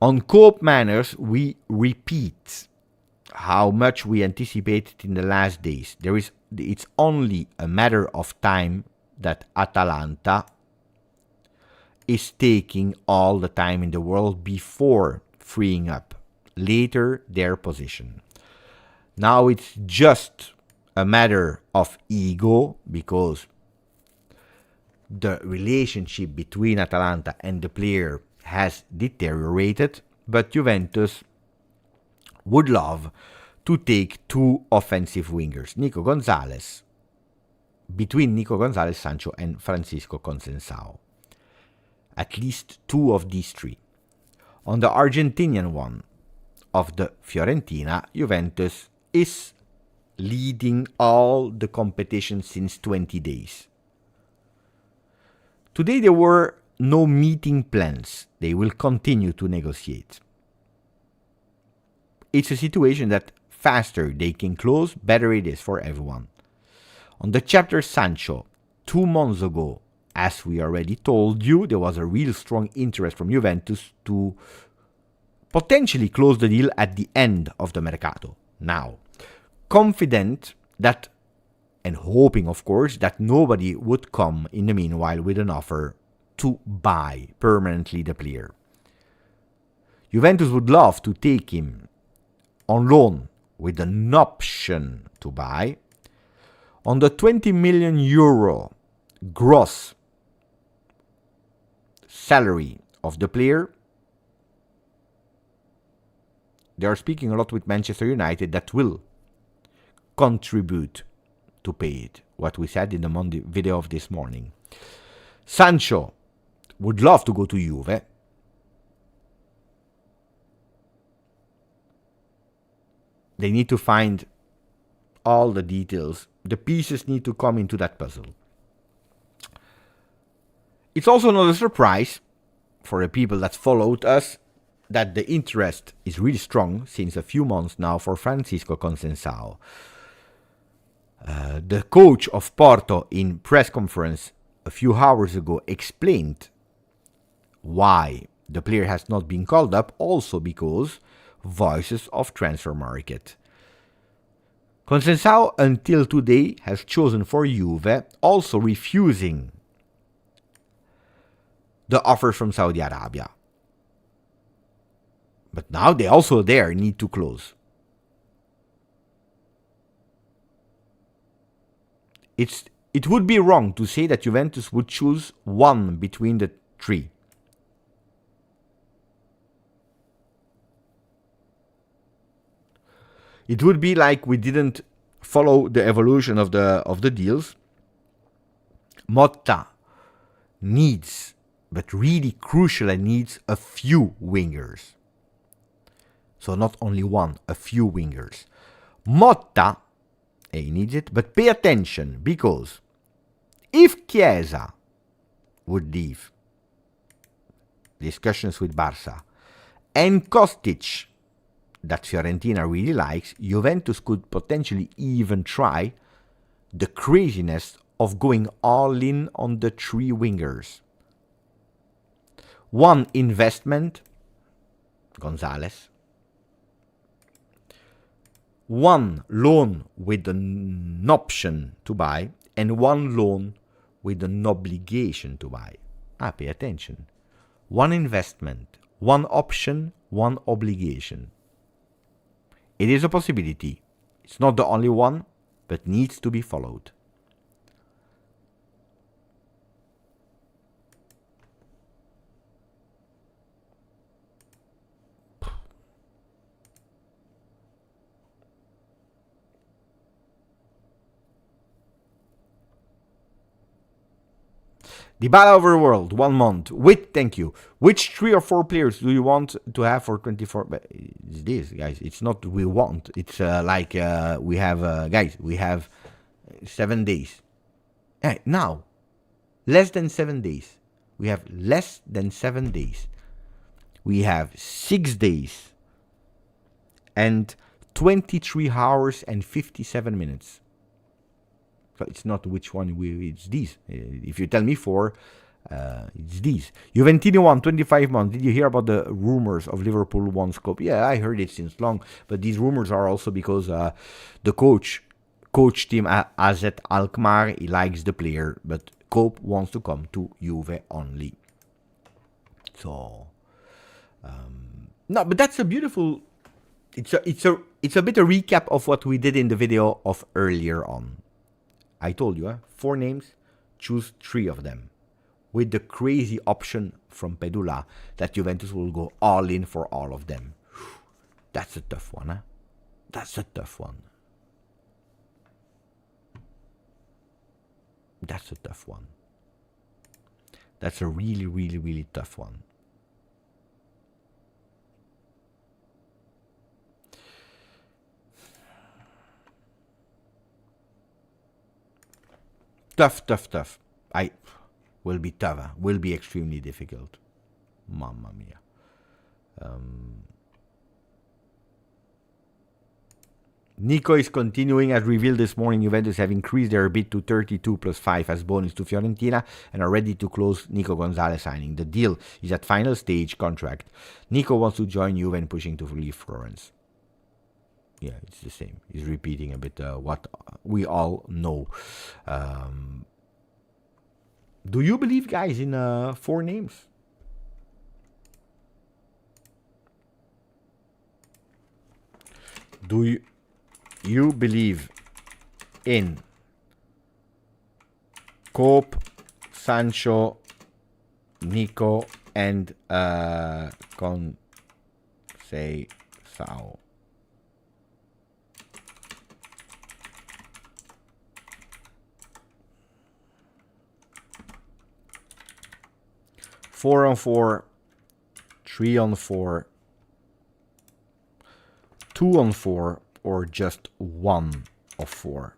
Koopmeiners, we repeat how much we anticipated in the last days. It's only a matter of time that Atalanta is taking all the time in the world before freeing up later their position. Now it's just a matter of ego because the relationship between Atalanta and the player has deteriorated, but Juventus would love to take 2 offensive wingers, between Nico Gonzalez, Sancho, and Francisco Conceicao. at least 2 of these 3. On the Argentinian one of the Fiorentina, Juventus is leading all the competition since 20 days. Today there were no meeting plans. They will continue to negotiate. It's a situation that faster they can close, better it is for everyone. On the chapter Sancho, 2 months ago, as we already told you, there was a real strong interest from Juventus to potentially close the deal at the end of the Mercato. Now, confident that, and hoping of course, that nobody would come in the meanwhile with an offer to buy permanently the player. Juventus would love to take him on loan with an option to buy. On the 20 million euro gross salary of the player, they are speaking a lot with Manchester United that will contribute to pay it, what we said in the Monday video of this morning. Sancho would love to go to Juve. They need to find all the details. The pieces need to come into that puzzle. It's also not a surprise for the people that followed us that the interest is really strong since a few months now for Francisco Conceicao. The coach of Porto in press conference a few hours ago explained why the player has not been called up, also because voices of transfer market. Conceicao until today has chosen for Juve, also refusing the offers from Saudi Arabia. But now they also there need to close. It would be wrong to say that Juventus would choose one between the 3. It would be like we didn't follow the evolution of the deals. Motta needs, but really crucially needs, a few wingers. So not only one, a few wingers. Motta, he needs it, but pay attention, because if Chiesa would leave, discussions with Barca, and Kostic, that Fiorentina really likes, Juventus could potentially even try the craziness of going all in on the 3 wingers. One investment, Gonzalez. One loan with an option to buy, and one loan with an obligation to buy. Pay attention. One investment, one option, one obligation. It is a possibility. It's not the only one, but needs to be followed. Dybala overworld, 1 month. Thank you. Which 3 or 4 players do you want to have for 24? It's this, guys. It's not we want. It's we have, guys, we have 7 days. Now, less than 7 days. We have less than 7 days. We have 6 days and 23 hours and 57 minutes. It's not which one it's these. If you tell me 4, it's these. Juventini won 25 months. Did you hear about the rumors of Liverpool won scope? Yeah, I heard it since long. But these rumors are also because the coach team Azet Alkmaar, he likes the player, but Koop wants to come to Juve only. So, no, but that's a beautiful. It's a bit a recap of what we did in the video of earlier on. I told you, 4 names, choose 3 of them. With the crazy option from Pedula that Juventus will go all in for all of them. That's a tough one, That's a tough one. That's a tough one. That's a really, really, really tough one. Tough. Will be tough. Will be extremely difficult. Mamma mia. Nico is continuing. As revealed this morning, Juventus have increased their bid to 32 plus 5 as bonus to Fiorentina and are ready to close Nico Gonzalez signing. The deal is at final stage contract. Nico wants to join Juve and pushing to leave Florence. Yeah, it's the same. He's repeating a bit what we all know. Do you believe, guys, in 4 names? Do you believe in Koop, Sancho, Nico, and Conceicao? Four on 4, 3 on 4, 2 on 4, or just 1 of 4?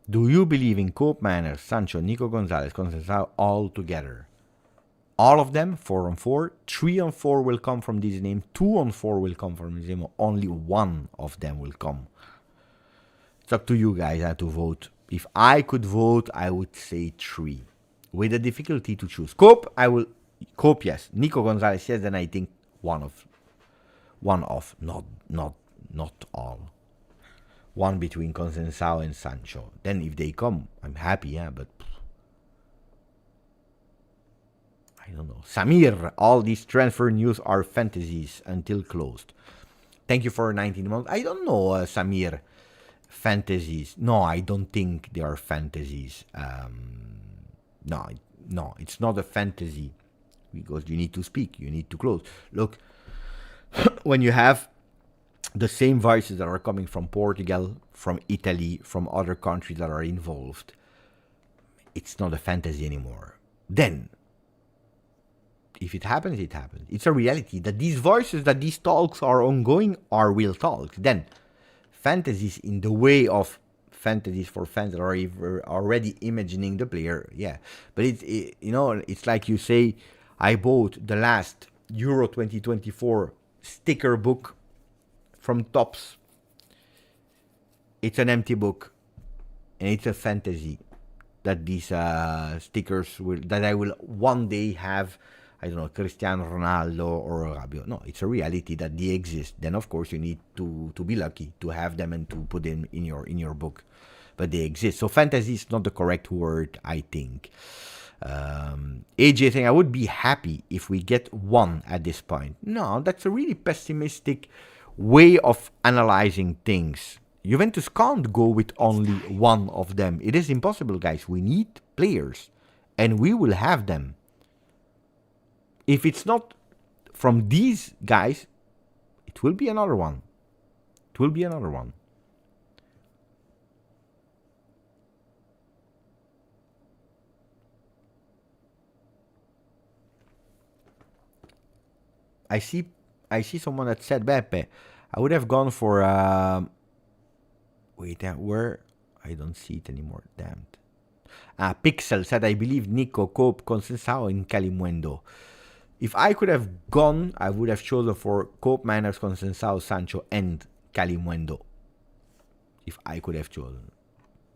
Do you believe in Koopmeiners, Sancho, Nico Gonzalez, Conceicao all together? All of them, 4 on 4. 3 on 4 will come from this name. 2 on 4 will come from this name. Only 1 of them will come. It's up to you guys to vote. If I could vote, I would say 3. With the difficulty to choose. Koop, yes. Nico Gonzalez, yes. Then I think one off. Not all. One between Conceicao and Sancho. Then if they come, I'm happy, yeah, but I don't know. Samir, all these transfer news are fantasies until closed. Thank you for 19 months. I don't know, Samir. Fantasies. No, I don't think they are fantasies. No, it's not a fantasy. Because you need to speak. You need to close. Look, when you have the same voices that are coming from Portugal, from Italy, from other countries that are involved, it's not a fantasy anymore. Then, if it happens, it happens. It's a reality that these voices, that these talks are ongoing, are real talks. Then, fantasies in the way of fantasies for fans that are already imagining the player, yeah. But it's like you say, I bought the last Euro 2024 sticker book from Topps. It's an empty book, and it's a fantasy that these stickers that I will one day have. I don't know, Cristiano, Ronaldo, or Rabiot. No, it's a reality that they exist. Then, of course, you need to be lucky to have them and to put them in your book. But they exist. So fantasy is not the correct word, I think. AJ saying, I would be happy if we get 1 at this point. No, that's a really pessimistic way of analyzing things. Juventus can't go with only 1 of them. It is impossible, guys. We need players, and we will have them. If it's not from these guys, it will be another one. It will be another one. I see someone that said, Beppe, I would have gone for where? I don't see it anymore. Damned. Pixel said, I believe Nico, Koop, Conceicao, and Calimundo. If I could have gone, I would have chosen for Koopmeiners, Conceicao, Sancho, and Calimundo. If I could have chosen.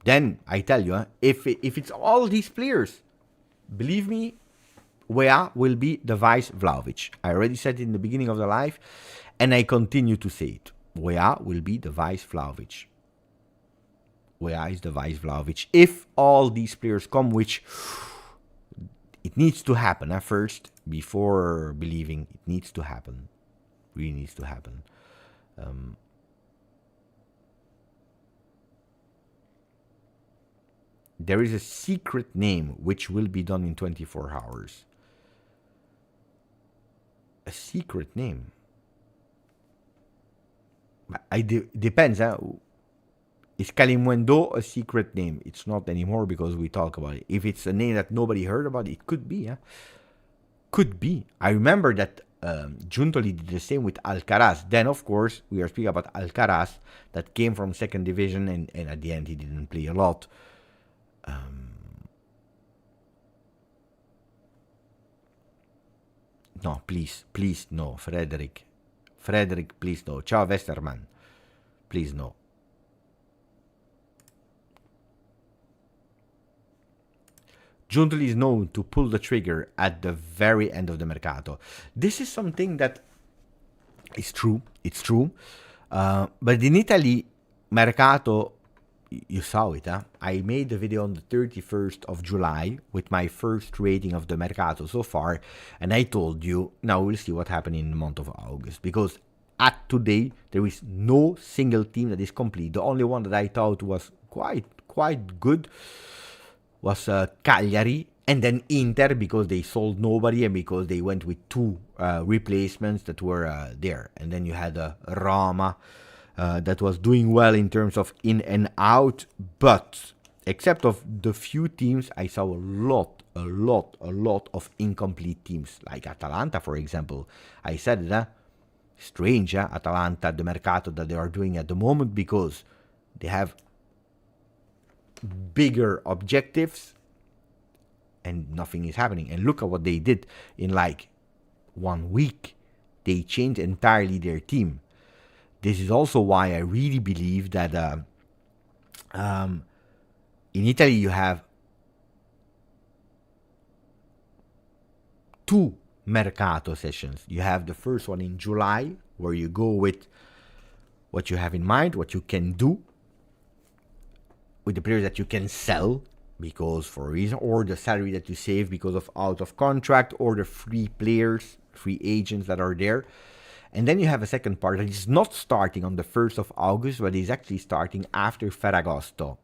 Then, I tell you, if it's all these players, believe me, Weah will be the vice Vlahovic. I already said it in the beginning of the live, and I continue to say it. Weah will be the vice Vlahovic. Weah is the vice Vlahovic. If all these players come, which it needs to happen first, before believing, it needs to happen. Really needs to happen. There is a secret name which will be done in 24 hours. A secret name. Depends. Is Calimundo a secret name? It's not anymore because we talk about it. If it's a name that nobody heard about, it could be. Could be. I remember that Giuntoli did the same with Alcaraz. Then, of course, we are speaking about Alcaraz that came from second division, and at the end he didn't play a lot. No, please, no, Frederick, please no. Ciao Westerman, please no. Giuntoli is known to pull the trigger at the very end of the mercato. This is something that is true. It's true. But in Italy, mercato, you saw it. I made a video on the 31st of July with my first rating of the mercato so far. And I told you, now we'll see what happened in the month of August. Because at today, there is no single team that is complete. The only one that I thought was quite good was Cagliari, and then Inter, because they sold nobody and because they went with two replacements that were there. And then you had Roma that was doing well in terms of in and out, but except of the few teams, I saw a lot of incomplete teams, like Atalanta, for example. I said that strange, Atalanta, the mercato that they are doing at the moment, because they have bigger objectives and nothing is happening. And look at what they did in like 1 week. They changed entirely their team. This is also why I really believe that in Italy you have two mercato sessions. You have the first one in July, where you go with what you have in mind, what you can do with the players that you can sell because for a reason, or the salary that you save because of out of contract, or the free players, free agents that are there. And then you have a second part that is not starting on the 1st of August, but is actually starting after Ferragosto,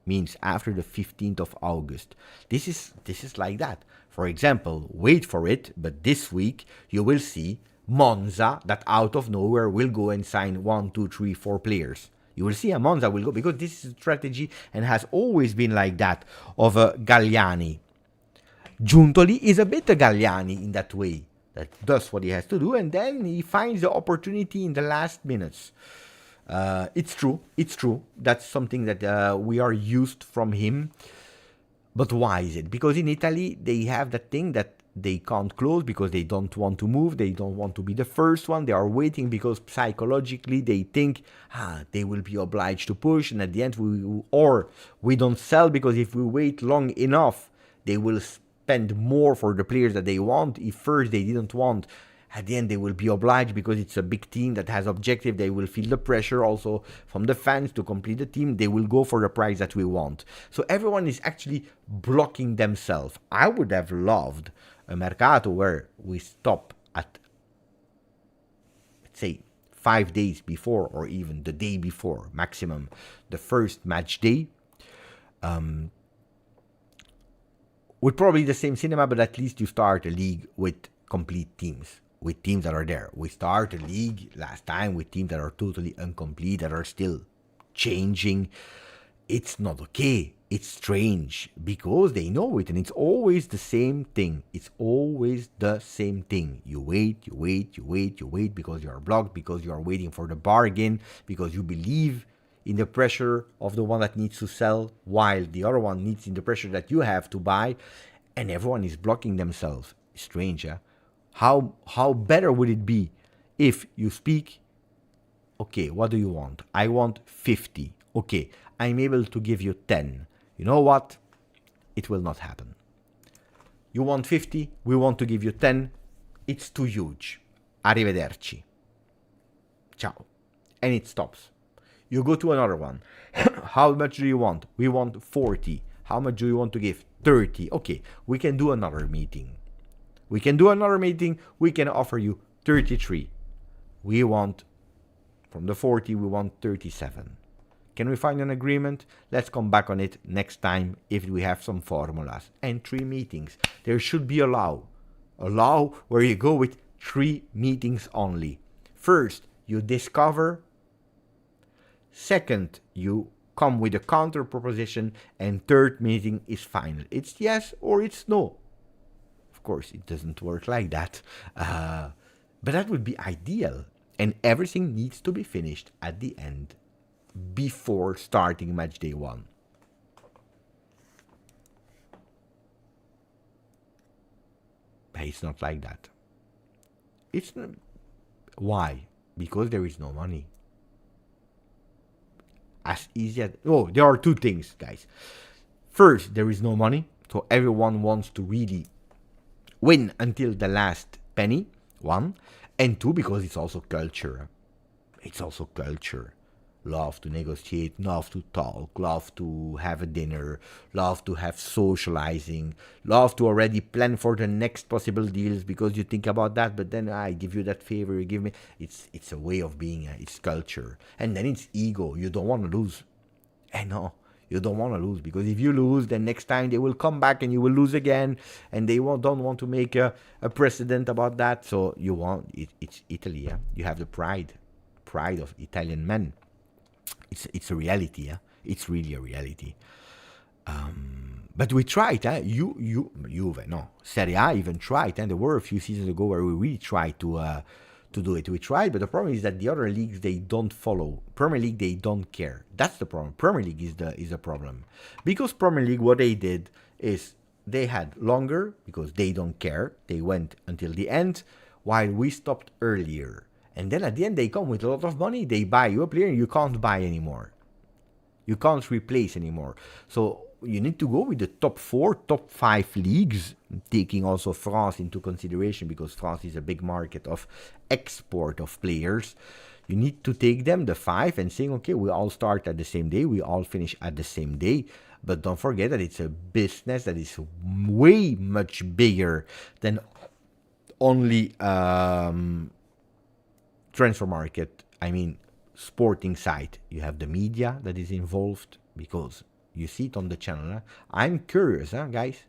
means after the 15th of August. This is like that. For example, wait for it, but this week you will see Monza that out of nowhere will go and sign 1, 2, 3, 4 players. You will see a Monza will go, because this is a strategy and has always been like that of Galliani. Giuntoli is a bit a Galliani in that way. That does what he has to do, and then he finds the opportunity in the last minutes. It's true. That's something that we are used from him. But why is it? Because in Italy, they have that thing that they can't close because they don't want to move. They don't want to be the first one. They are waiting because psychologically they think they will be obliged to push. And at the end, we don't sell, because if we wait long enough, they will spend more for the players that they want. If first they didn't want, at the end they will be obliged because it's a big team that has objective. They will feel the pressure also from the fans to complete the team. They will go for the price that we want. So everyone is actually blocking themselves. I would have loved a mercato where we stop at, let's say, 5 days before, or even the day before, maximum, the first match day. With probably the same cinema, but at least you start a league with complete teams, with teams that are there. We start a league last time with teams that are totally incomplete, that are still changing. It's not okay. It's strange, because they know it, and it's always the same thing. It's always the same thing. You wait because you are blocked, because you are waiting for the bargain, because you believe in the pressure of the one that needs to sell, while the other one needs in the pressure that you have to buy, and everyone is blocking themselves. Strange, huh? How better would it be if you speak, okay, what do you want? I want 50. Okay, I'm able to give you 10. You know what? It will not happen. You want 50, we want to give you 10. It's too huge. Arrivederci. Ciao. And it stops. You go to another one. How much do you want? We want 40. How much do you want to give? 30. Okay, we can do another meeting. We can offer you 33. We want, from the 40, we want 37. Can we find an agreement? Let's come back on it next time if we have some formulas. And 3 meetings. There should be a law where you go with 3 meetings only. First, you discover Second, you come with a counter proposition, and third meeting is final. It's yes or it's no. Of course, it doesn't work like that, but that would be ideal, and everything needs to be finished at the end before starting match day 1. But it's not like that. It's not. Why? Because there is no money. As easy as... Oh, there are two things, guys. First, there is no money, so everyone wants to really win until the last penny, 1. And 2, because it's also culture. It's also culture. Love to negotiate, love to talk, love to have a dinner, love to have socializing, love to already plan for the next possible deals because you think about that, but then I give you that favor, you give me. It's a way of being, it's culture. And then it's ego. You don't want to lose. And no, you don't want to lose, because if you lose, then next time they will come back and you will lose again, and they don't want to make a precedent about that. So you want, it's Italy, yeah? You have the pride of Italian men. It's a reality, yeah? It's really a reality. But we tried, Juve, no, Serie A even tried, and there were a few seasons ago where we really tried to do it. We tried, but the problem is that the other leagues, they don't follow. Premier League, they don't care. That's the problem. Premier League is the problem. Because Premier League, what they did is they had longer, because they don't care. They went until the end, while we stopped earlier. And then at the end, they come with a lot of money. They buy you a player and you can't buy anymore. You can't replace anymore. So you need to go with the top 4, top 5 leagues, taking also France into consideration, because France is a big market of export of players. You need to take them, the 5, and saying, okay, we all start at the same day. We all finish at the same day. But don't forget that it's a business that is way much bigger than only... transfer market, I mean sporting side. You have the media that is involved, because you see it on the channel. Huh? I'm curious, guys,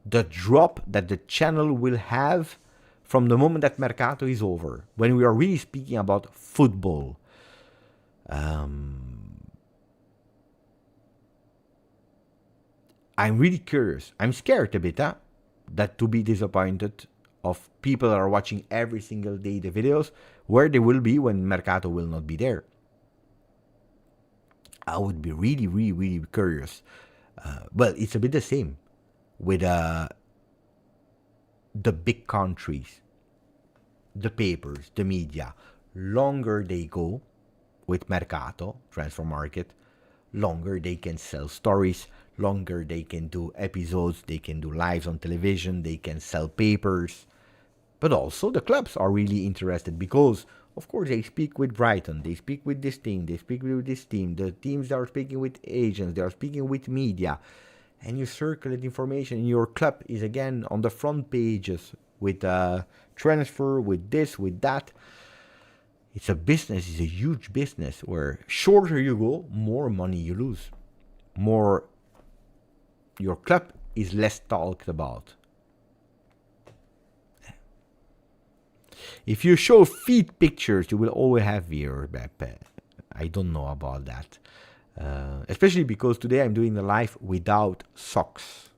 the drop that the channel will have from the moment that Mercato is over, when we are really speaking about football. I'm really curious. I'm scared a bit, that to be disappointed of people that are watching every single day the videos, where they will be when Mercato will not be there. I would be really, really, really curious. Well, it's a bit the same with the big countries, the papers, the media. Longer they go with Mercato, transfer market, longer they can sell stories, longer they can do episodes, they can do lives on television, they can sell papers. But also the clubs are really interested, because, of course, they speak with Brighton, they speak with this team, they speak with this team, the teams are speaking with agents, they are speaking with media, and you circulate information, and your club is again on the front pages with transfer, with this, with that. It's a business, it's a huge business, where shorter you go, more money you lose. More, your club is less talked about. If you show feet pictures, you will always have viewers. I don't know about that. Especially because today I'm doing the live without socks.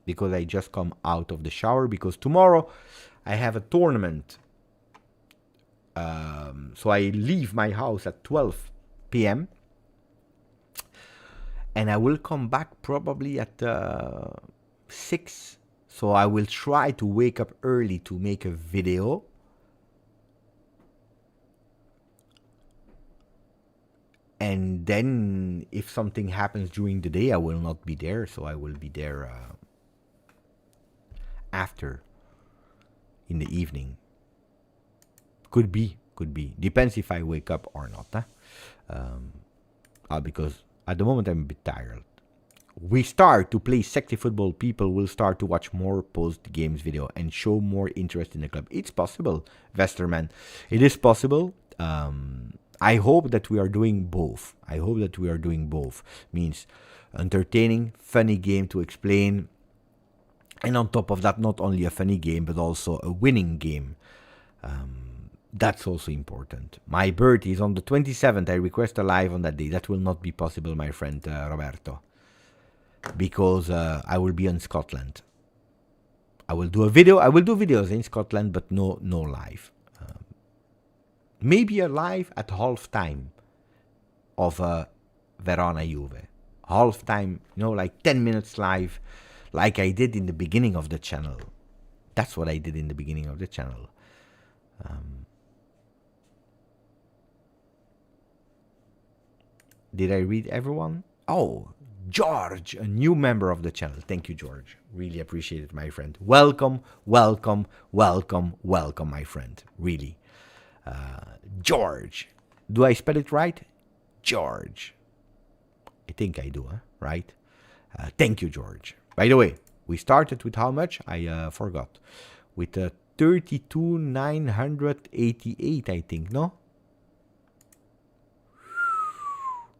Because I just come out of the shower. Because tomorrow I have a tournament. So I leave my house at 12 p.m. And I will come back probably at 6. So I will try to wake up early to make a video. And then if something happens during the day, I will not be there. So I will be there after, in the evening. Could be. Depends if I wake up or not. Because at the moment I'm a bit tired. We start to play sexy football. People will start to watch more post-games video and show more interest in the club. It's possible, Westerman. It is possible. I hope that we are doing both. Means entertaining, funny game to explain. And on top of that, not only a funny game, but also a winning game. That's also important. My birthday is on the 27th. I request a live on that day. That will not be possible, my friend Roberto, because I will be in Scotland. I will do a video. I will do videos in Scotland, but no live. Maybe a live at half time of Verona Juve. Half time, like 10 minutes live, like I did in the beginning of the channel. That's what I did in the beginning of the channel. Did I read everyone? Oh, George, a new member of the channel. Thank you, George. Really appreciate it, my friend. Welcome, welcome, welcome, welcome, my friend. Really. George. Do I spell it right? George. I think I do, right? Thank you, George. By the way, we started with how much? I forgot. With 32,988, I think, no?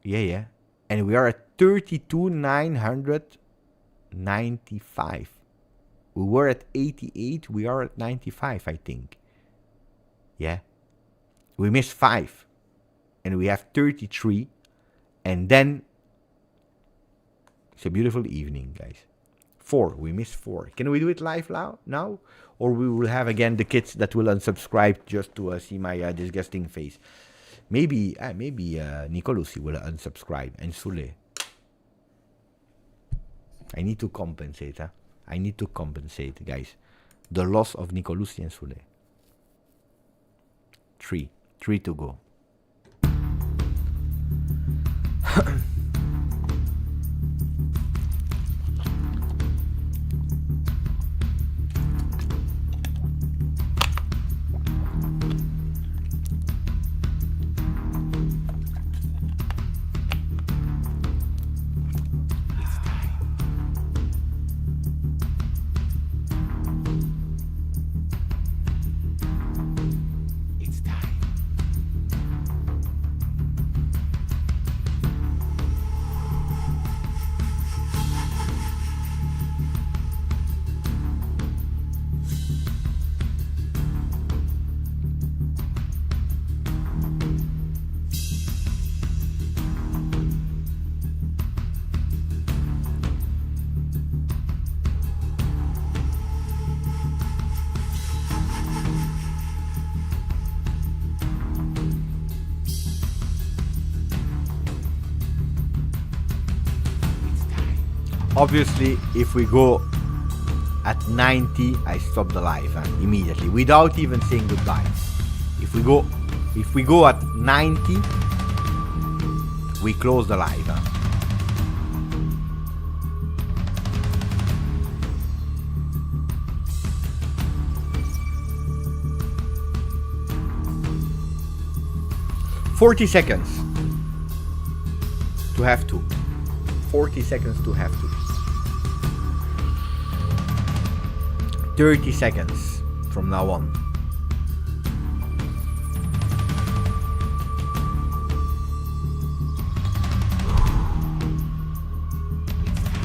Yeah. And we are at 32,995. We were at 88. We are at 95, I think. Yeah. We missed 5. And we have 33. And then it's a beautiful evening, guys. 4. We missed 4. Can we do it live now? Or we will have again the kids that will unsubscribe just to see my disgusting face. Maybe Nico Lucy will unsubscribe and Sule. I need to compensate, I need to compensate, guys. The loss of Nico Lucy and Sule. 3 to go. Obviously, if we go at 90, I stop the live immediately, without even saying goodbye. If we go at 90, we close the live. 40 seconds to have to. 40 seconds to have to. 30 seconds from now on.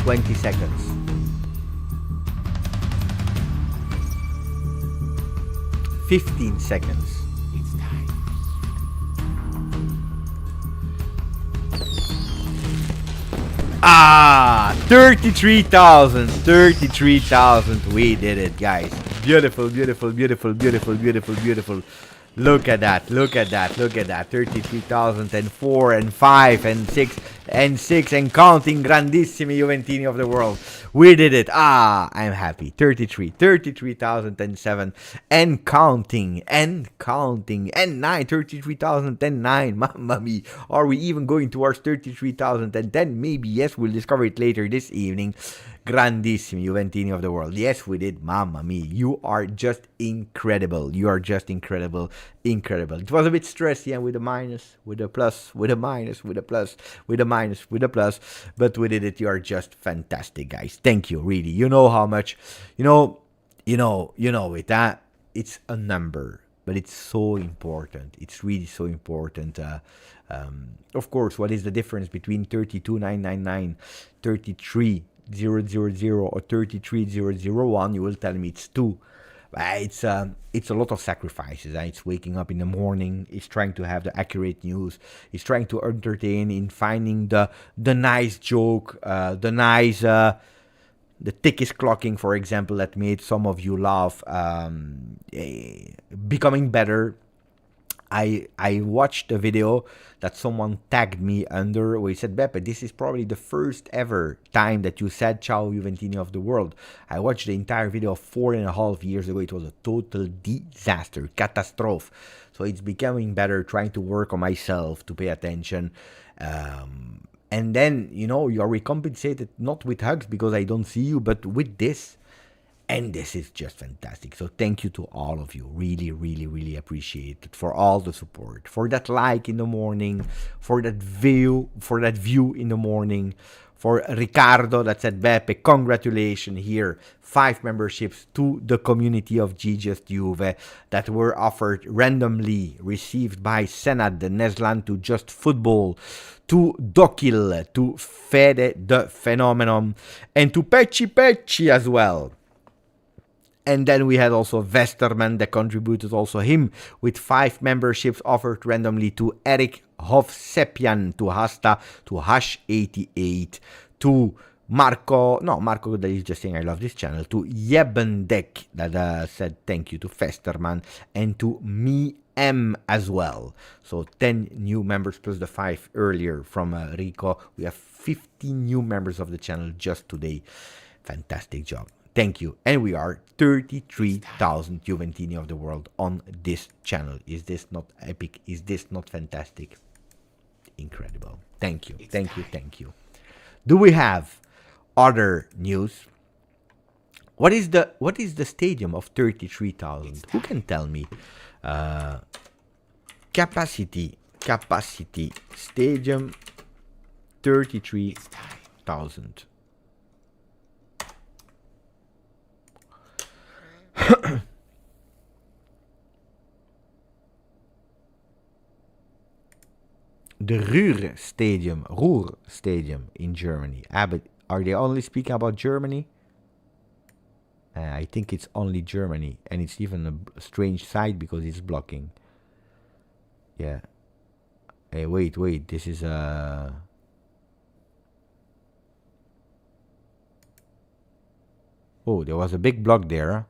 20 seconds. 15 seconds. 33,000. We did it, guys. Beautiful. Look at that. 33,004 and 5 and 6 and counting. Grandissimi Juventini of the world. We did it. I'm happy. 33,007 and counting. And 33,009. Mamma mia. Are we even going towards 33,010? Maybe. Yes, we'll discover it later this evening. Grandissimi Juventini of the world. Yes, we did. Mamma mia. You are just incredible. You are just incredible. It was a bit stressy, with a minus, with a plus, with a minus, with a plus, with a minus, with a plus. But we did it. You are just fantastic, guys. Thank you, really. You know how much, you know it. It's a number, but it's so important. It's really so important. Of course, what is the difference between 32,999, 33,000, or 33,001? You will tell me it's 2. It's a lot of sacrifices. It's waking up in the morning. It's trying to have the accurate news. It's trying to entertain in finding the nice joke, the nice the tick is clocking, for example, that made some of you laugh. Becoming better. I watched a video that someone tagged me under where he said, Beppe, this is probably the first ever time that you said Ciao Juventini of the world. I watched the entire video 4.5 years ago. It was a total disaster, catastrophe. So it's becoming better, trying to work on myself, to pay attention. And then, you know, you're recompensated not with hugs because I don't see you, but with this. And this is just fantastic. So thank you to all of you. Really, really, really appreciate it for all the support. For that like in the morning. For that view in the morning. For Ricardo that said, Beppe, congratulations here. 5 memberships to the community of GJustjuve that were offered randomly. Received by Senad, Neslan to Just Football. To Dokil. To Fede the Phenomenon. And to Pecci as well. And then we had also Westerman that contributed also him with 5 memberships offered randomly to Eric Hovsepian, to Hasta, to Hash88, to Marco that is just saying I love this channel, to Jebendek that said thank you to Westerman, and to Me M as well. So 10 new members plus the 5 earlier from Rico. We have 15 new members of the channel just today. Fantastic job. Thank you. And we are 33,000 Juventini of the world on this channel. Is this not epic? Is this not fantastic? Incredible. Thank you. Thank you. Thank you. Do we have other news? What is the stadium of 33,000? Who can tell me? Capacity stadium 33,000. The Ruhr Stadium in Germany. But are they only speaking about Germany? I think it's only Germany, and it's even a strange site because it's blocking. Yeah. Hey, wait. This is a. Oh, there was a big block there. Huh?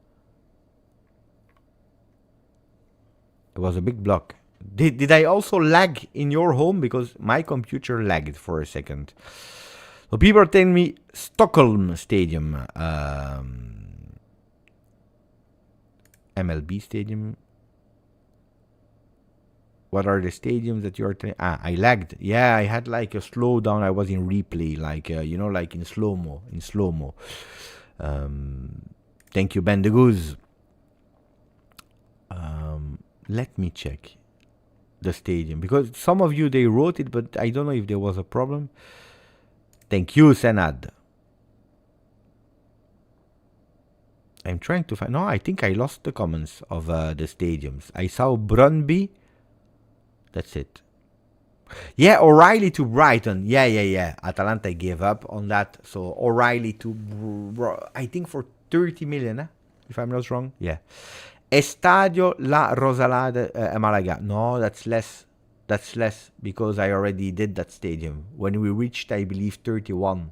It was a big block. Did I also lag in your home? Because my computer lagged for a second. So people are telling me Stockholm Stadium. MLB Stadium. What are the stadiums that you are telling? I lagged. Yeah, I had like a slowdown. I was in replay. Like, like in slow-mo. Thank you, Ben the Goose. Let me check the stadium, because some of you, they wrote it, but I don't know if there was a problem. Thank you, Senad. I'm trying to find. No, I think I lost the comments of the stadiums. I saw Brøndby. That's it. Yeah, O'Reilly to Brighton. Yeah. Atalanta gave up on that. So O'Reilly to, I think for 30 million, if I'm not wrong. Yeah. Estadio La Rosaleda Malaga. No, that's less. That's less because I already did that stadium. When we reached, I believe, 31.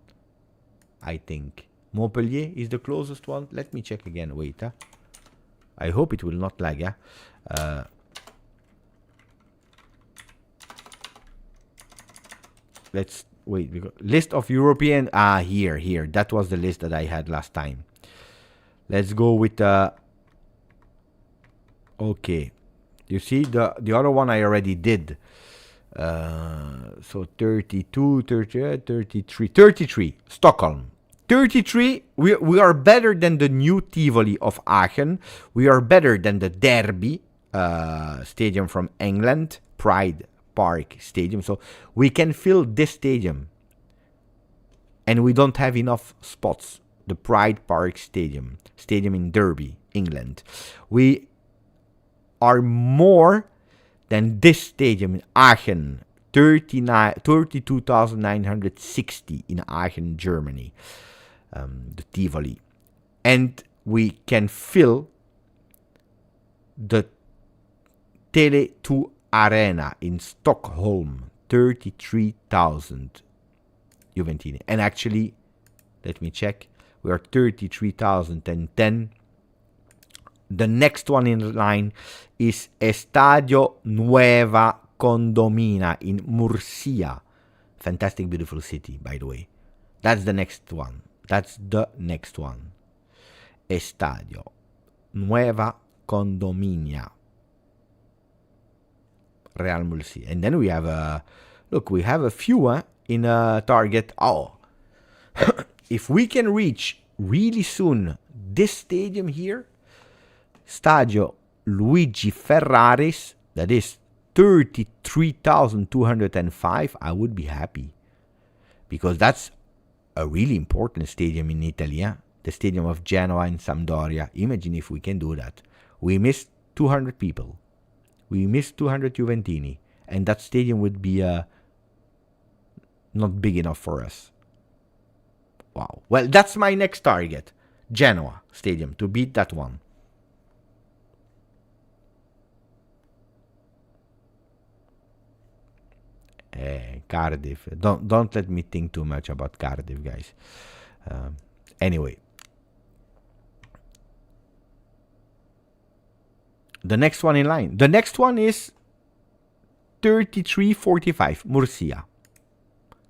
I think. Montpellier is the closest one. Let me check again. Wait. I hope it will not lag. Let's wait. List of European. Here. That was the list that I had last time. Let's go with okay. You see, the other one I already did. So 32, 30, 33. Stockholm. 33. We are better than the new Tivoli of Aachen. We are better than the Derby stadium from England. Pride Park Stadium. So we can fill this stadium. And we don't have enough spots. The Pride Park Stadium in Derby, England. We are more than this stadium in Aachen, 32,960 in Aachen, Germany, the Tivoli. And we can fill the Tele2 Arena in Stockholm, 33,000 Juventini. And actually, let me check, we are 33,010. The next one in line is Estadio Nueva Condomina in Murcia. Fantastic, beautiful city, by the way. That's the next one. Estadio Nueva Condomina, Real Murcia. And then we have we have a few in target. Oh, if we can reach really soon this stadium here, Stadio Luigi Ferraris, that is 33,205, I would be happy, because that's a really important stadium in Italy, the stadium of Genoa and Sampdoria. Imagine if we can do that. We missed 200 people. We missed 200 Juventini, and that stadium would be not big enough for us. Wow. Well, that's my next target. Genoa Stadium, to beat that one. Cardiff. Don't let me think too much about Cardiff, guys. Anyway. The next one in line. The next one is 33.45, Murcia.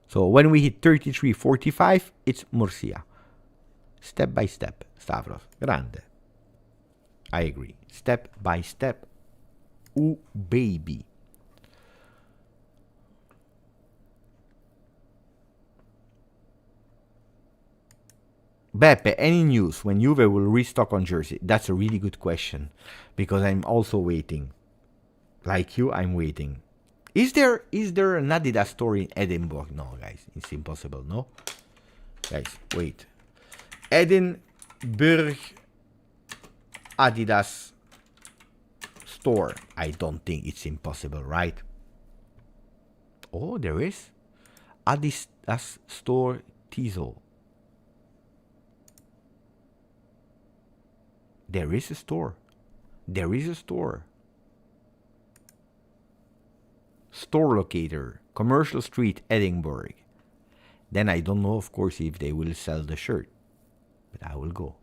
So when we hit 33.45, it's Murcia. Step by step, Stavros. Grande. I agree. Step by step. Ooh, baby. Beppe, any news when Juve will restock on jersey? That's a really good question, because I'm also waiting. Like you, I'm waiting. Is there an Adidas store in Edinburgh? No, guys, it's impossible. No, guys, wait. Edinburgh Adidas store. I don't think it's impossible, right? Oh, there is Adidas store Tiso. There is a store. There is a store. Store locator, Commercial Street, Edinburgh. Then I don't know, of course, if they will sell the shirt. But I will go.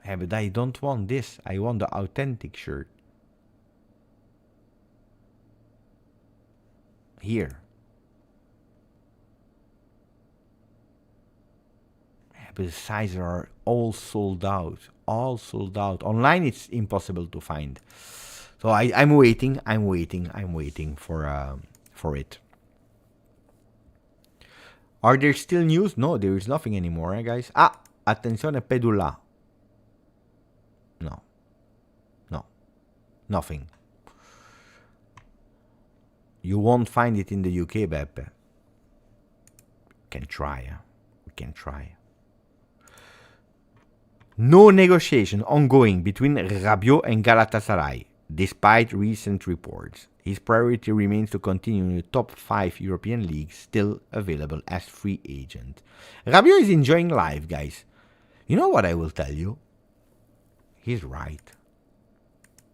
Yeah, but I don't want this. I want the authentic shirt. Here. But the sizes are all sold out. All sold out. Online it's impossible to find. So I'm waiting for it. Are there still news? No, there is nothing anymore, guys. Attenzione Pedula. No. Nothing. You won't find it in the UK, Beppe. We can try. No negotiation ongoing between Rabiot and Galatasaray, despite recent reports. His priority remains to continue in the top 5 European leagues, still available as free agent. Rabiot is enjoying life, guys. You know what I will tell you? He's right.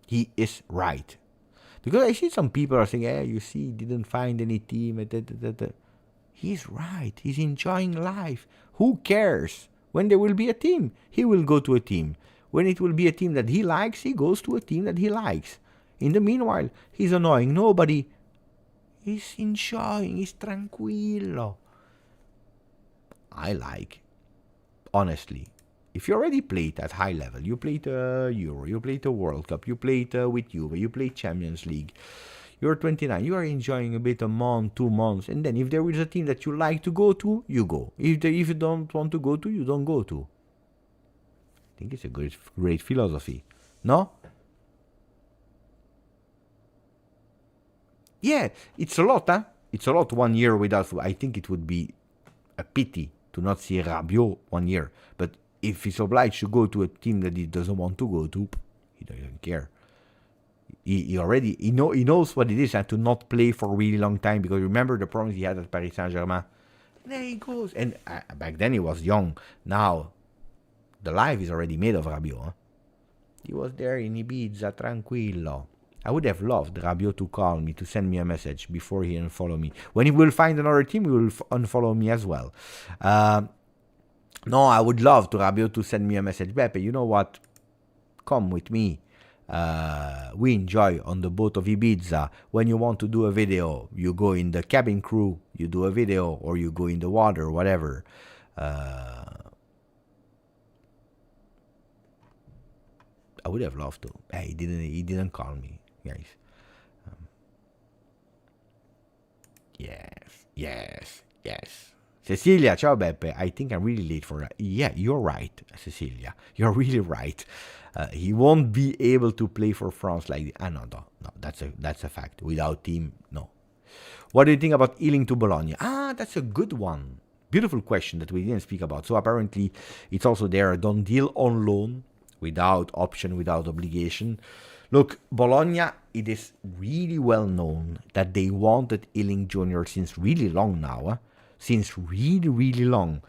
He is right. Because I see some people are saying, you see, he didn't find any team. He's right. He's enjoying life. Who cares? When there will be a team, he will go to a team. When it will be a team that he likes, he goes to a team that he likes. In the meanwhile, he's annoying nobody. He's enjoying. He's tranquillo. I like, honestly. If you already played at high level, you played Euro, you played the World Cup, you played with Juve, you played Champions League, you're 29, you are enjoying a bit a month, 2 months, and then if there is a team that you like to go to, you go. If you don't want to go to, you don't go to. I think it's a great philosophy. No? Yeah, it's a lot, huh? It's a lot 1 year without. I think it would be a pity to not see Rabiot 1 year, but if he's obliged to go to a team that he doesn't want to go to, he doesn't care. He knows what it is and to not play for a really long time, because remember the problems he had at Paris Saint-Germain. And there he goes. And back then he was young. Now the life is already made of Rabiot. Huh? He was there in Ibiza, tranquillo. I would have loved Rabiot to call me, to send me a message before he unfollow me. When he will find another team, he will unfollow me as well. No, I would love to Rabiot to send me a message. Beppe, you know what? Come with me. We enjoy on the boat of Ibiza. When you want to do a video, you go in the cabin crew, you do a video, or you go in the water, whatever. I would have loved to. He didn't call me, guys. Yes. Cecilia, ciao Beppe. I think I'm really late for that. Yeah, you're right, Cecilia. You're really right. He won't be able to play for France like this. No. That's a fact. Without team, no. What do you think about Iling to Bologna? That's a good one. Beautiful question that we didn't speak about. So apparently, it's also there a done deal on loan, without option, without obligation. Look, Bologna, it is really well known that they wanted Iling-Jr. since really long now. Since really, really long.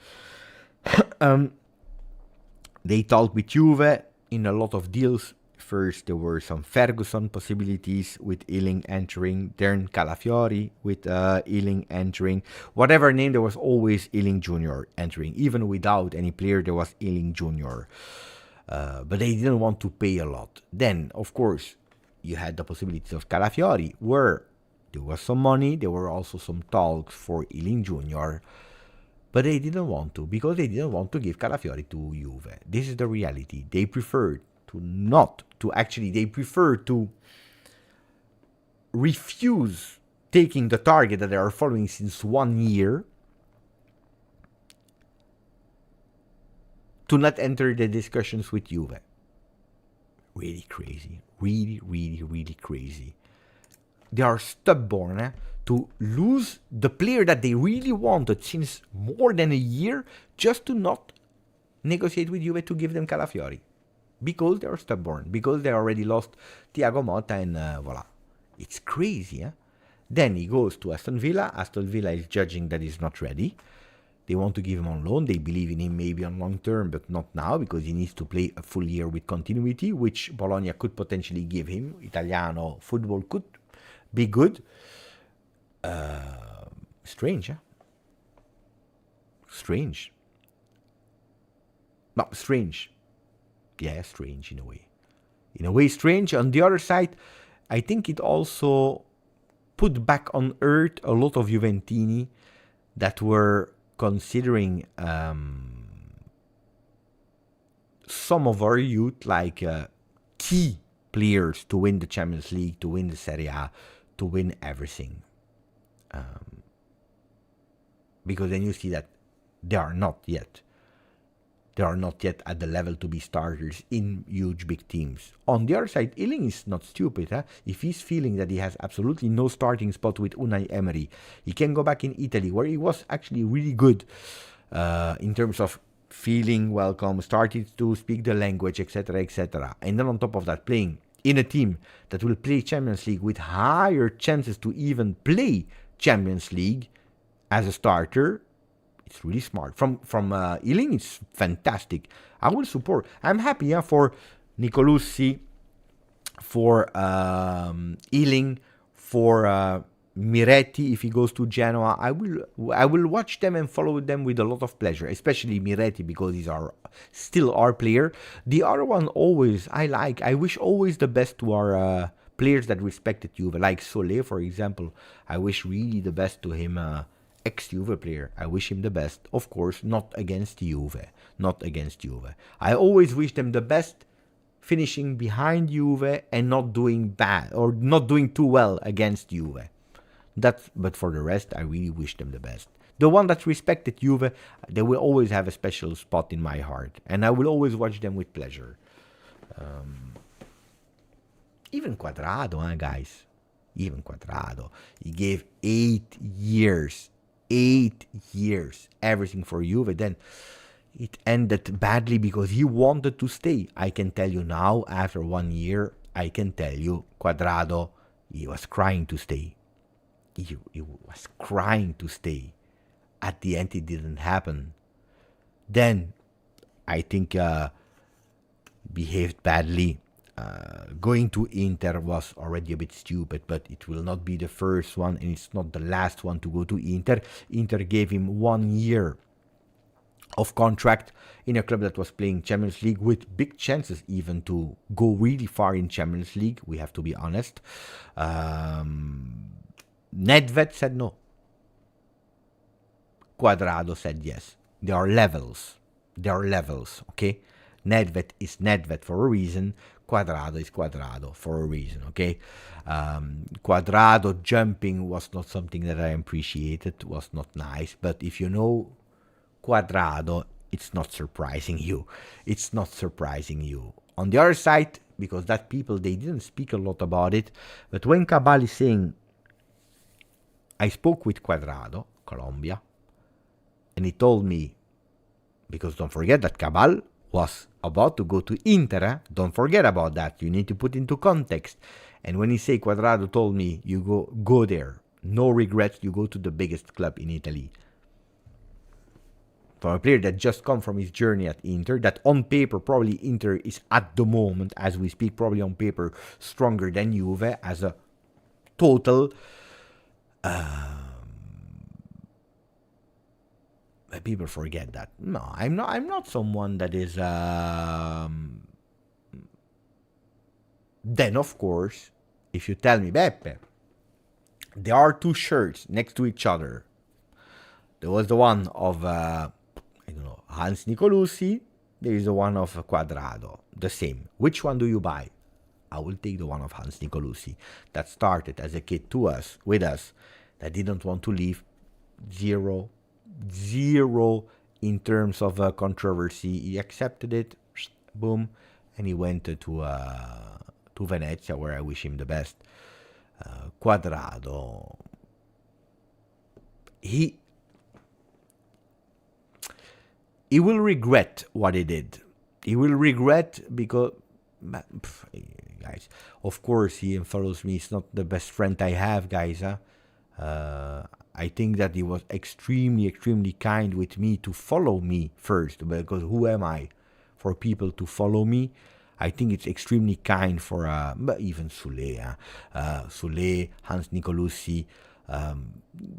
They talked with Juve in a lot of deals. First, there were some Ferguson possibilities with Iling entering. Then Calafiori with Iling entering. Whatever name, there was always Iling-Jr. entering. Even without any player, there was Iling-Jr. But they didn't want to pay a lot. Then, of course, you had the possibilities of Calafiori, where there was some money. There were also some talks for Iling-Jr. But they didn't want to, because they didn't want to give Calafiori to Juve. This is the reality. They preferred they prefer to refuse taking the target that they are following since 1 year to not enter the discussions with Juve. Really crazy. Really, really, really crazy. They are stubborn to lose the player that they really wanted since more than a year just to not negotiate with Juve to give them Calafiori. Because they are stubborn. Because they already lost Thiago Motta and voila. It's crazy. Then he goes to Aston Villa. Aston Villa is judging that he's not ready. They want to give him on loan. They believe in him maybe on long term, but not now, because he needs to play a full year with continuity, which Bologna could potentially give him. Italiano football could be good. Strange, Strange. No, strange. Yeah, strange in a way. In a way, strange. On the other side, I think it also put back on earth a lot of Juventini that were considering some of our youth like key players to win the Champions League, to win the Serie A, to win everything. Because then you see that they are not yet at the level to be starters in huge big teams. On the other side, Iling is not stupid. If he's feeling that he has absolutely no starting spot with Unai Emery, he can go back in Italy, where he was actually really good in terms of feeling welcome, starting to speak the language, etc., etc. And then on top of that, playing in a team that will play Champions League with higher chances to even play Champions League as a starter. It's really smart. From Iling, it's fantastic. I will support. I'm happy for Nicolussi, for Iling, for Miretti if he goes to Genoa. I will watch them and follow them with a lot of pleasure, especially Miretti because he's still our player. The other one always I like. I wish always the best to our players that respected Juve, like Solé, for example. I wish really the best to him. Ex-Juve player. I wish him the best. Of course, not against Juve. I always wish them the best, finishing behind Juve and not doing bad or not doing too well against Juve. But for the rest, I really wish them the best. The one that respected Juve, they will always have a special spot in my heart, and I will always watch them with pleasure. Even Quadrado, guys. Even Quadrado. He gave 8 years. 8 years, everything for Juve. Then it ended badly because he wanted to stay. I can tell you now, after 1 year, I can tell you, Cuadrado, he was crying to stay. He was crying to stay. At the end, it didn't happen. Then, I think behaved badly. Going to Inter was already a bit stupid, but it will not be the first one, and it's not the last one to go to Inter. Inter gave him 1 year of contract in a club that was playing Champions League with big chances even to go really far in Champions League. We have to be honest. Nedved said no. Cuadrado said yes. There are levels. Okay? Nedved is Nedved for a reason. Cuadrado is Cuadrado for a reason, okay? Cuadrado jumping was not something that I appreciated, was not nice, but if you know Cuadrado, it's not surprising you. On the other side, because that people, they didn't speak a lot about it, but when Cabal is saying, I spoke with Cuadrado, Colombia, and he told me, because don't forget that Cabal was about to go to Inter, don't forget about that, you need to put into context. And when he say Cuadrado told me, you go there, no regrets, you go to the biggest club in Italy. For a player that just come from his journey at Inter, that on paper probably Inter is at the moment, as we speak, probably on paper stronger than Juve as a total. People forget that. No, I'm not someone that is. Then of course, if you tell me, Beppe, there are two shirts next to each other. There was the one of Hans Nicolosi. There is the one of Cuadrado. The same. Which one do you buy? I will take the one of Hans Nicolosi that started as a kid with us, that didn't want to leave. Zero in terms of controversy. He accepted it, boom, and he went to Venezia, where I wish him the best. Cuadrado, he will regret what he did. He will regret because, guys, of course he follows me. He's not the best friend I have, guys. I think that he was extremely kind with me to follow me first, because who am I for people to follow me? I think it's extremely kind for even Sule, Hans Nicolosi,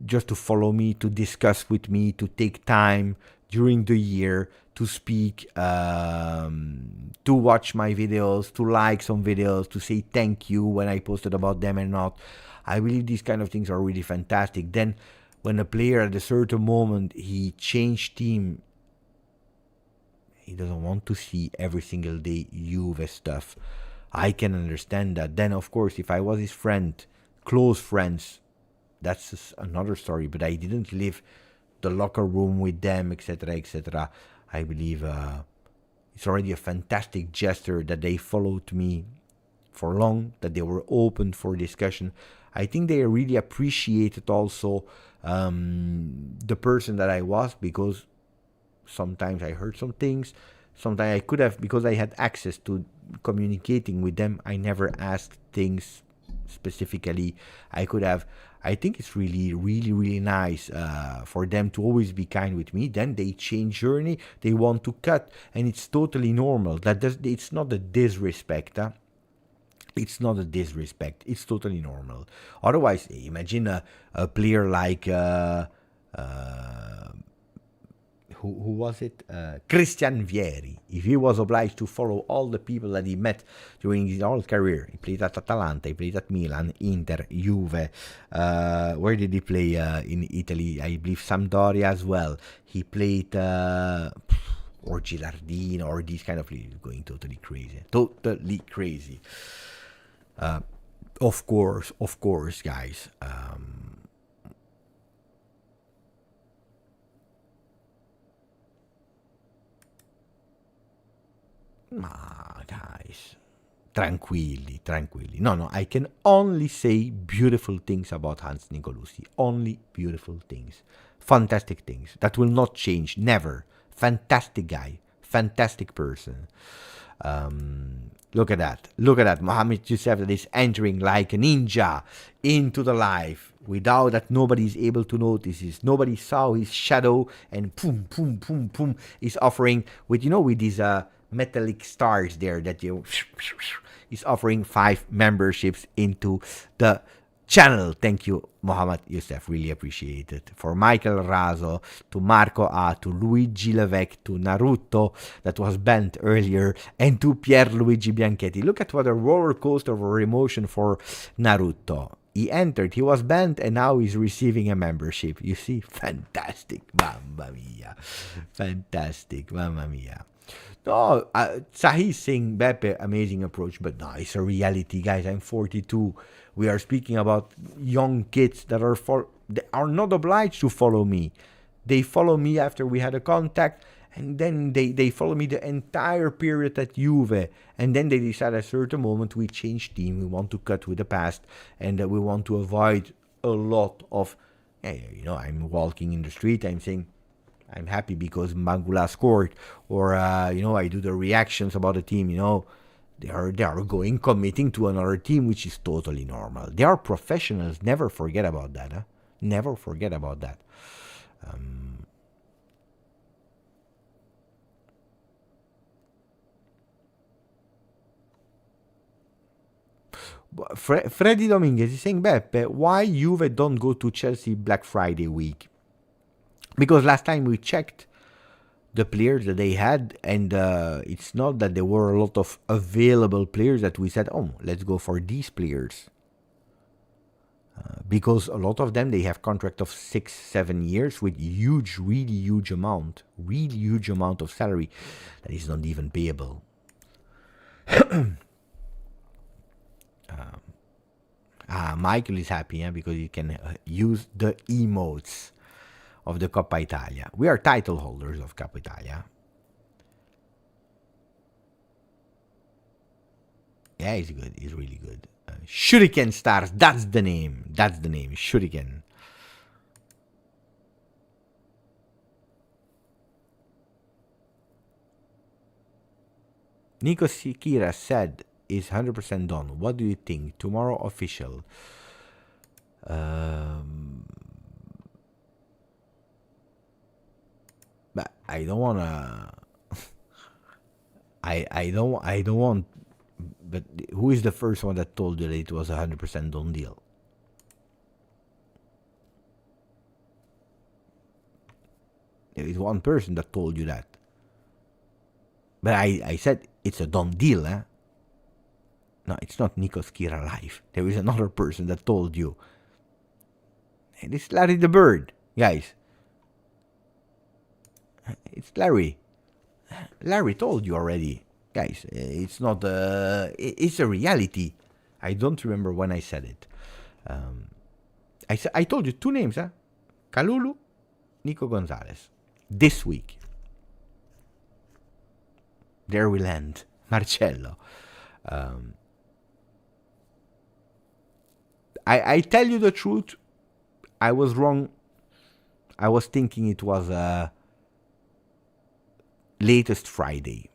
just to follow me, to discuss with me, to take time during the year to speak, to watch my videos, to like some videos, to say thank you when I posted about them or not. I believe these kind of things are really fantastic. Then when a player at a certain moment, he changed team, he doesn't want to see every single day Juve stuff. I can understand that. Then of course, if I was his friend, close friends, that's another story, but I didn't live the locker room with them, etc. I believe it's already a fantastic gesture that they followed me for long, that they were open for discussion. I think they really appreciated also the person that I was, because sometimes I heard some things, sometimes I could have, because I had access to communicating with them, I never asked things specifically. I could have. I think it's really nice for them to always be kind with me. Then they change journey, they want to cut, and it's totally normal. It's not a disrespect. It's not a disrespect. It's totally normal. Otherwise, imagine a player like who was it? Christian Vieri. If he was obliged to follow all the people that he met during his whole career, he played at Atalanta, he played at Milan, Inter, Juve. Where did he play in Italy? I believe Sampdoria as well. He played or Gilardino or these kind of leagues. Going totally crazy. Of course, guys. Guys, tranquilli. No, I can only say beautiful things about Hans Nicolosi. Only beautiful things. Fantastic things. That will not change, never. Fantastic guy. Fantastic person. Look at that. Look at that. Mohamed Youssef that is entering like a ninja into the life without that nobody is able to notice this. Nobody saw his shadow, and boom, boom, boom, boom, is offering with, with these metallic stars there that you is offering 5 memberships into the channel. Thank you, Mohamed Youssef. Really appreciate it. For Michael Raso, to Marco A, to Luigi Levesque, to Naruto that was banned earlier, and to Pierluigi Bianchetti. Look at what a roller coaster of emotion for Naruto. He entered, he was banned, and now he's receiving a membership. You see? Fantastic. Mamma mia. Fantastic. Mamma mia. No, Sahih saying Beppe, amazing approach, but no, it's a reality, guys. I'm 42. We are speaking about young kids that they are not obliged to follow me. They follow me after we had a contact, and then they follow me the entire period at Juve. And then they decide at a certain moment we change team, we want to cut with the past, and we want to avoid a lot of, I'm walking in the street, I'm saying, I'm happy because Mangula scored, or I do the reactions about the team. They are committing to another team, which is totally normal. They are professionals. Never forget about that. Huh? Never forget about that. Freddy Dominguez is saying, Beppe, why Juve don't go to Chelsea Black Friday week? Because last time we checked the players that they had, and it's not that there were a lot of available players that we said, let's go for these players. Because a lot of them, they have contract of 6-7 years with really huge amount of salary that is not even payable. Michael is happy because he can use the emotes of the Coppa Italia. We are title holders of Coppa Italia. Yeah, he's good. He's really good. Shuriken Stars. That's the name. Shuriken. Nico Sikira said is 100% done. What do you think? Tomorrow official. But I don't wanna. I don't want. But who is the first one that told you that it was 100% done deal? There is one person that told you that. But I said it's a done deal, eh? No, it's not Nico Skira live. There is another person that told you. And it's Larry the Bird, guys. It's Larry. Larry told you already, guys. It's not it's a reality. I don't remember when I said it. I told you 2 names, huh? Kalulu, Nico Gonzalez. This week. There we land. Marcello. I tell you the truth. I was wrong. I was thinking it was latest Friday.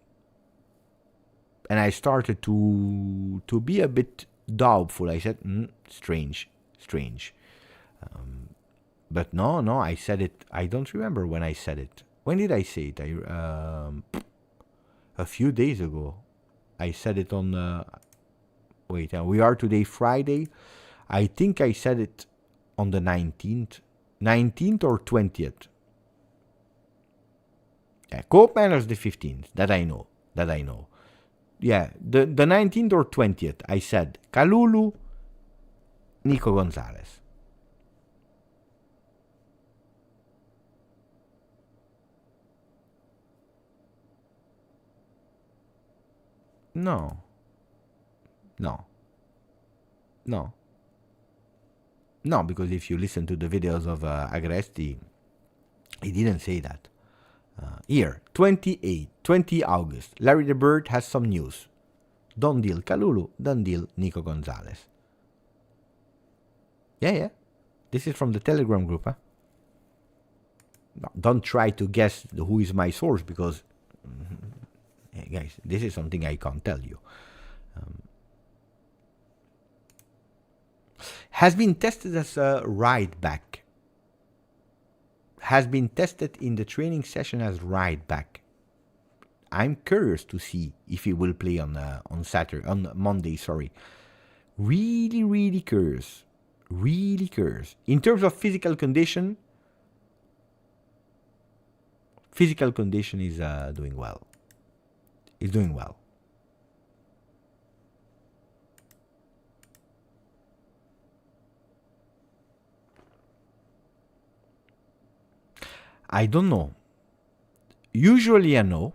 And I started to be a bit doubtful. I said, strange. But no, I said it. I don't remember when I said it. When did I say it? A few days ago. I said it on... wait, we are today Friday. I think I said it on the 19th. 19th or 20th. Yeah, Koopmeiners the 15th. That I know. Yeah, the 19th or 20th, I said Kalulu, Nico Gonzalez. No, because if you listen to the videos of Agresti, he didn't say that. Here, 20 August. Larry the Bird has some news. Done deal Kalulu, done deal Nico Gonzalez. Yeah. This is from the Telegram group, huh? No, don't try to guess who is my source, because Guys, this is something I can't tell you. Has been tested as a right back. Has been tested in the training session as right back. I'm curious to see if he will play on Monday. Sorry, really curious. Really curious. In terms of physical condition is doing well. He's doing well. I don't know. Usually I know.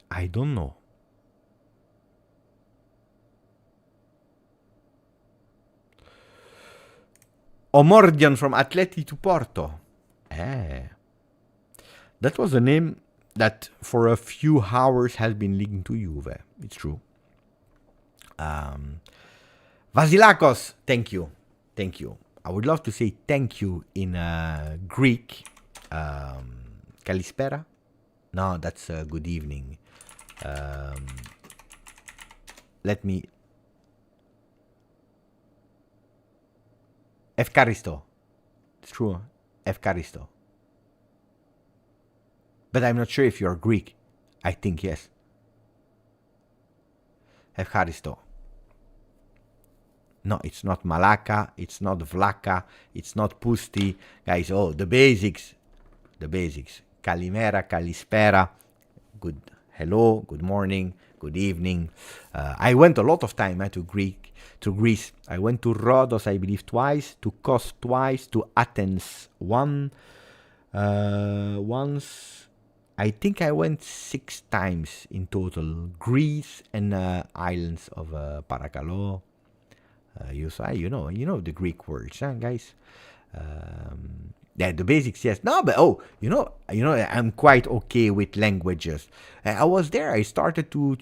I don't know. Omordian from Atleti to Porto. That was a name that for a few hours has been linked to Juve. It's true. Vasilakos, thank you. Thank you. I would love to say thank you in Greek. Kalispera? No, that's good evening. Let me... Efkaristo. It's true. Efkaristo. But I'm not sure if you're Greek. I think yes. Efkaristo. No, it's not Malaka. It's not Vlaka. It's not Pusti. Guys, the basics. The basics. Kalimera, Kalispera. Good hello, good morning, good evening. I went a lot of time to Greece. I went to Rhodos, I believe, twice, to Kos twice, to Athens once. I think I went 6 times in total. Greece and islands of Parakalo. You know the Greek words, huh, guys? Yeah, the basics, yes. No, but I'm quite okay with languages. I was there. I started to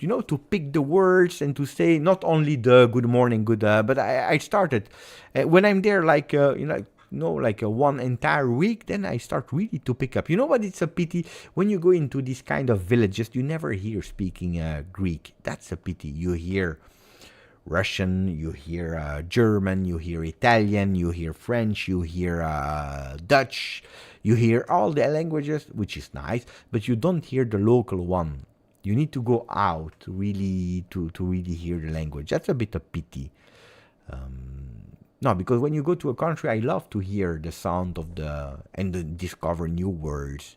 pick the words and to say not only the good morning, but I started when I'm there, like one entire week. Then I start really to pick up. You know what? It's a pity when you go into these kind of villages, you never hear speaking Greek. That's a pity. You hear Russian, you hear German, you hear Italian, you hear French, you hear Dutch, you hear all the languages, which is nice, but you don't hear the local one. You need to go out to really hear the language. That's a bit of pity. No, because when you go to a country, I love to hear the sound of and discover new words.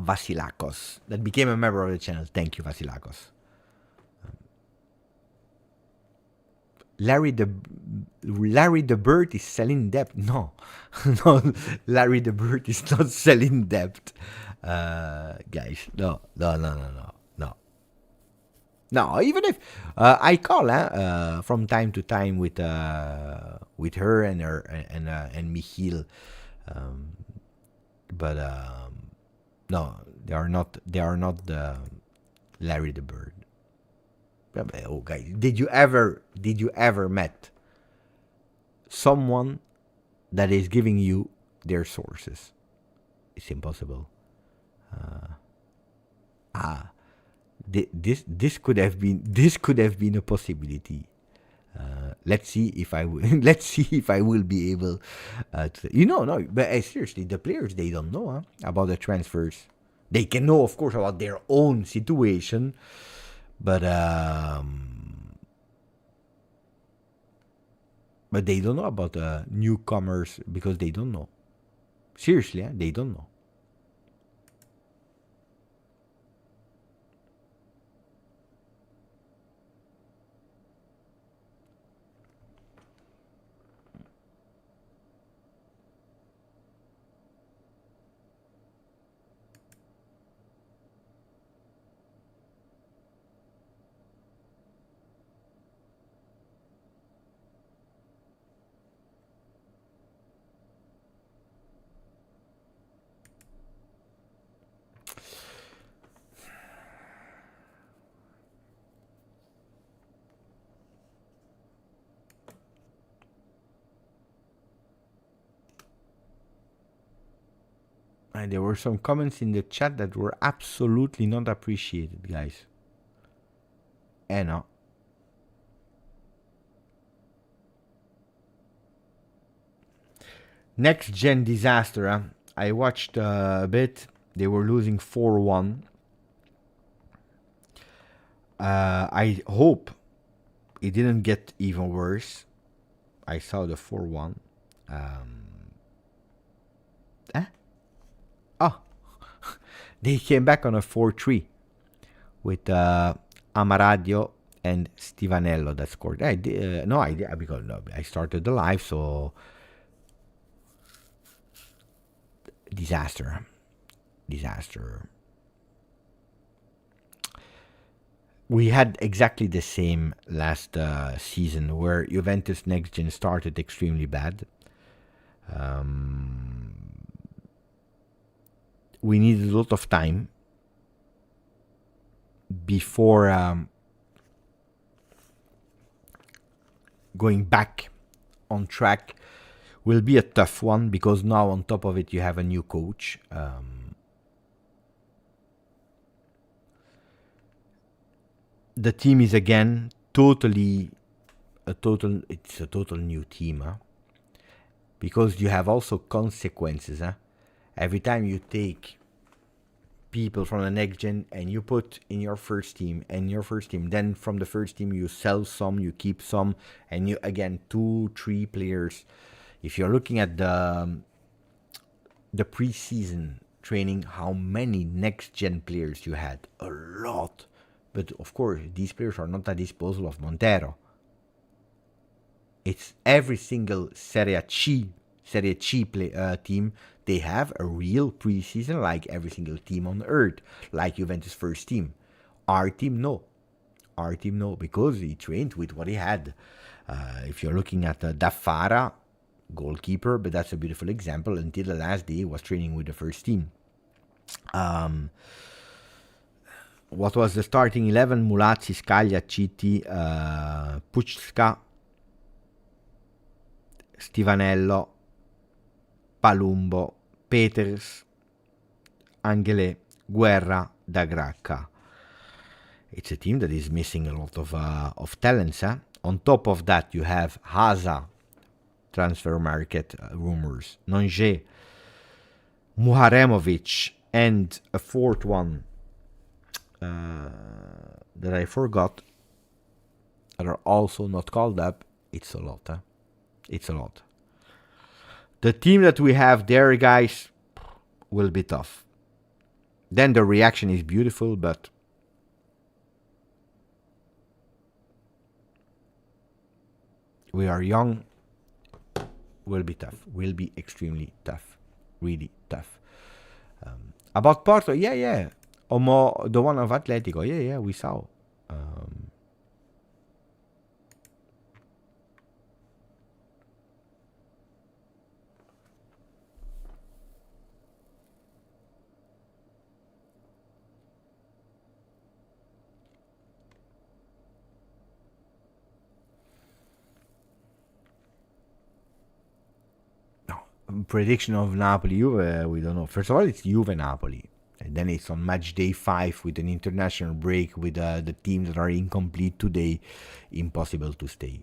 Vasilakos, that became a member of the channel. Thank you, Vasilakos. Larry the Bird is selling debt. No, no, Larry the Bird is not selling debt, guys. No. Even if I call from time to time with her and Michiel, but. No, they are not the Larry the Bird. Oh, guys, did you ever met someone that is giving you their sources? It's impossible. This could have been a possibility. Let's see if I will be able to. No, but seriously, the players, they don't know about the transfers. They can know, of course, about their own situation, but they don't know about newcomers because they don't know. Seriously, they don't know. And there were some comments in the chat that were absolutely not appreciated, guys. No. Next gen disaster. Huh? I watched a bit. They were losing 4-1. I hope it didn't get even worse. I saw the 4-1. Oh, they came back on a 4-3 with Amaradio and Stivanello that scored. I did, no idea because I started the live, so disaster. We had exactly the same last season where Juventus Next Gen started extremely bad. We needed a lot of time before going back on track. Will be a tough one because now on top of it you have a new coach. The team is again it's a total new team, huh? Because you have also consequences, huh? Every time you take people from the next gen and you put in your first team, then from the first team you sell some, you keep some, and you again 2-3 players. If you're looking at the preseason training, how many next gen players you had? A lot. But of course, these players are not at disposal of Montero. It's every single Serie C team. They have a real preseason like every single team on earth, like Juventus first team. Our team, no. Because he trained with what he had. If you're looking at Daffara, goalkeeper, but that's a beautiful example. Until the last day, he was training with the first team. What was the starting 11? Mulazzi, Scaglia, Citti, Pucca, Stivanello, Palumbo, Peters, Angele, Guerra, Da Gracca. It's a team that is missing a lot of talents. Huh? On top of that, you have Haza, transfer market rumors, Nonge, Muharemovic, and a fourth one that I forgot that are also not called up. It's a lot. Huh? It's a lot. The team that we have there, guys, will be tough. Then the reaction is beautiful, but we are young. Will be tough. Will be extremely tough. Really tough. About Porto, yeah. Omo, the one of Atletico, yeah, we saw. Prediction of Napoli, Juve, we don't know. First of all, it's Juve Napoli. And then it's on match day 5 with an international break with the teams that are incomplete today. Impossible to say.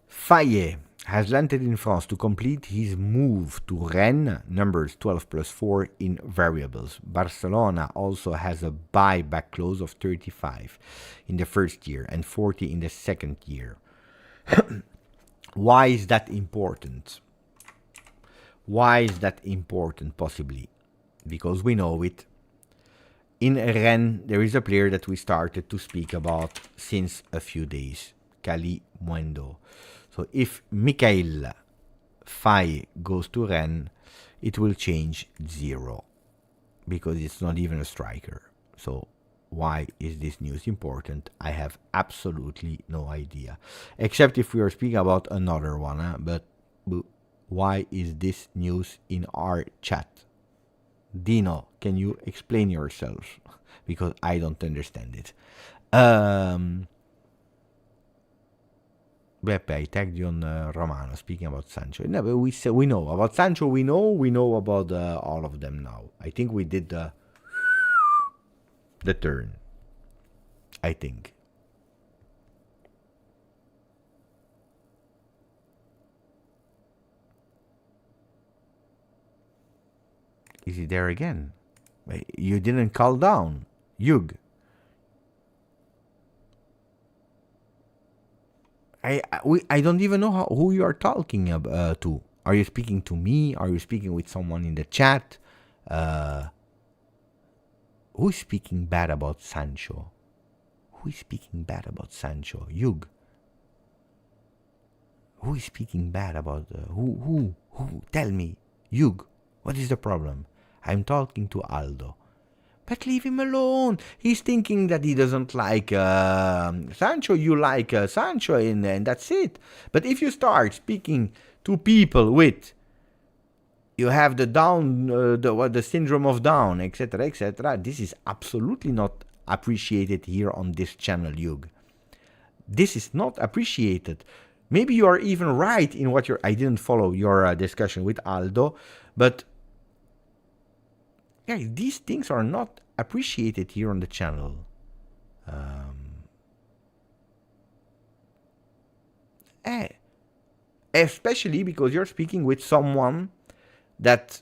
Faye has landed in France to complete his move to Rennes, numbers 12 plus 4 in variables. Barcelona also has a buyback clause of 35 in the first year and 40 in the second year. Why is that important? Possibly because we know it. In Rennes, there is a player that we started to speak about since a few days, Kali Muendo. So if Mikhail Faye goes to Rennes, it will change 0 because it's not even a striker. So why is this news important? I have absolutely no idea. Except if we are speaking about another one. Huh? But why is this news in our chat? Dino, can you explain yourself? because I don't understand it. Beppe, I tagged you on Romano speaking about Sancho. No, but we know about Sancho. We know about all of them now. I think we did the turn. I think. Is he there again? You didn't call down, Hugh. I don't even know who you are talking to. Are you speaking to me? Are you speaking with someone in the chat? Who is speaking bad about Sancho? Who is speaking bad about Sancho? Hugh. Who is speaking bad about who? Tell me, Hugh. What is the problem? I'm talking to Aldo. But leave him alone. He's thinking that he doesn't like Sancho. You like Sancho, and that's it. But if you start speaking to people with, you have the Down, the syndrome of Down, etc., etc., this is absolutely not appreciated here on this channel, Hugh. This is not appreciated. Maybe you are even right in what you're. I didn't follow your discussion with Aldo, but guys, these things are not appreciated here on the channel. Especially because you're speaking with someone that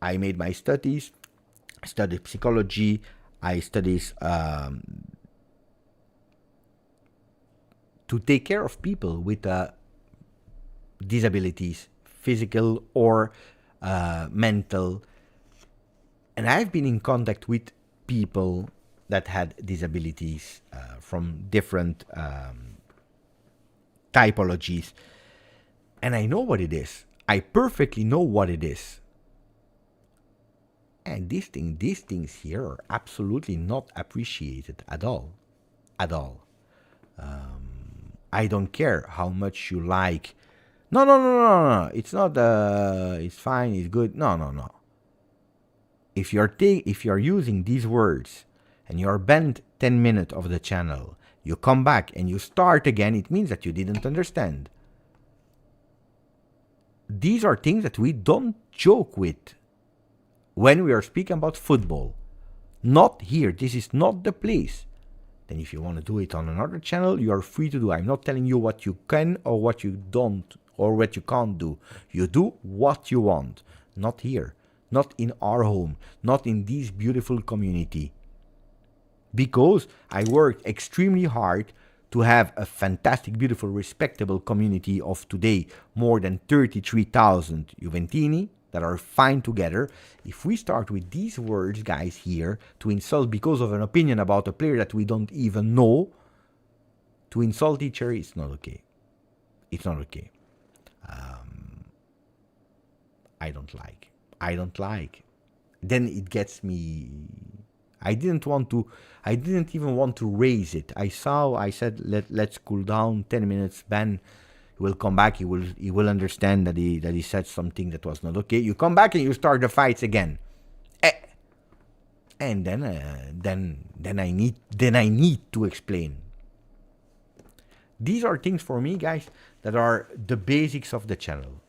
I made my studies, I studied psychology, I studied to take care of people with disabilities, physical or mental. And I've been in contact with people that had disabilities from different typologies. And I know what it is. I perfectly know what it is. And these things here are absolutely not appreciated at all. At all. I don't care how much you like. No. It's not, it's fine, it's good. No. If you're using these words and you're banned 10 minutes of the channel, you come back and you start again, it means that you didn't understand. These are things that we don't joke with when we are speaking about football. Not here. This is not the place. Then if you want to do it on another channel, you are free to do. I'm not telling you what you can or what you don't or what you can't do. You do what you want. Not here. Not in our home, not in this beautiful community. Because I worked extremely hard to have a fantastic, beautiful, respectable community of today, more than 33,000 Juventini that are fine together. If we start with these words, guys, here, to insult because of an opinion about a player that we don't even know, to insult each other, it's not okay. It's not okay. I don't like. Then it gets me. I didn't even want to raise it. I said let's cool down, 10 minutes, Ben will come back, he will understand that he said something that was not okay. You come back and you start the fights again. And then I need to explain. These are things for me, guys, that are the basics of the channel.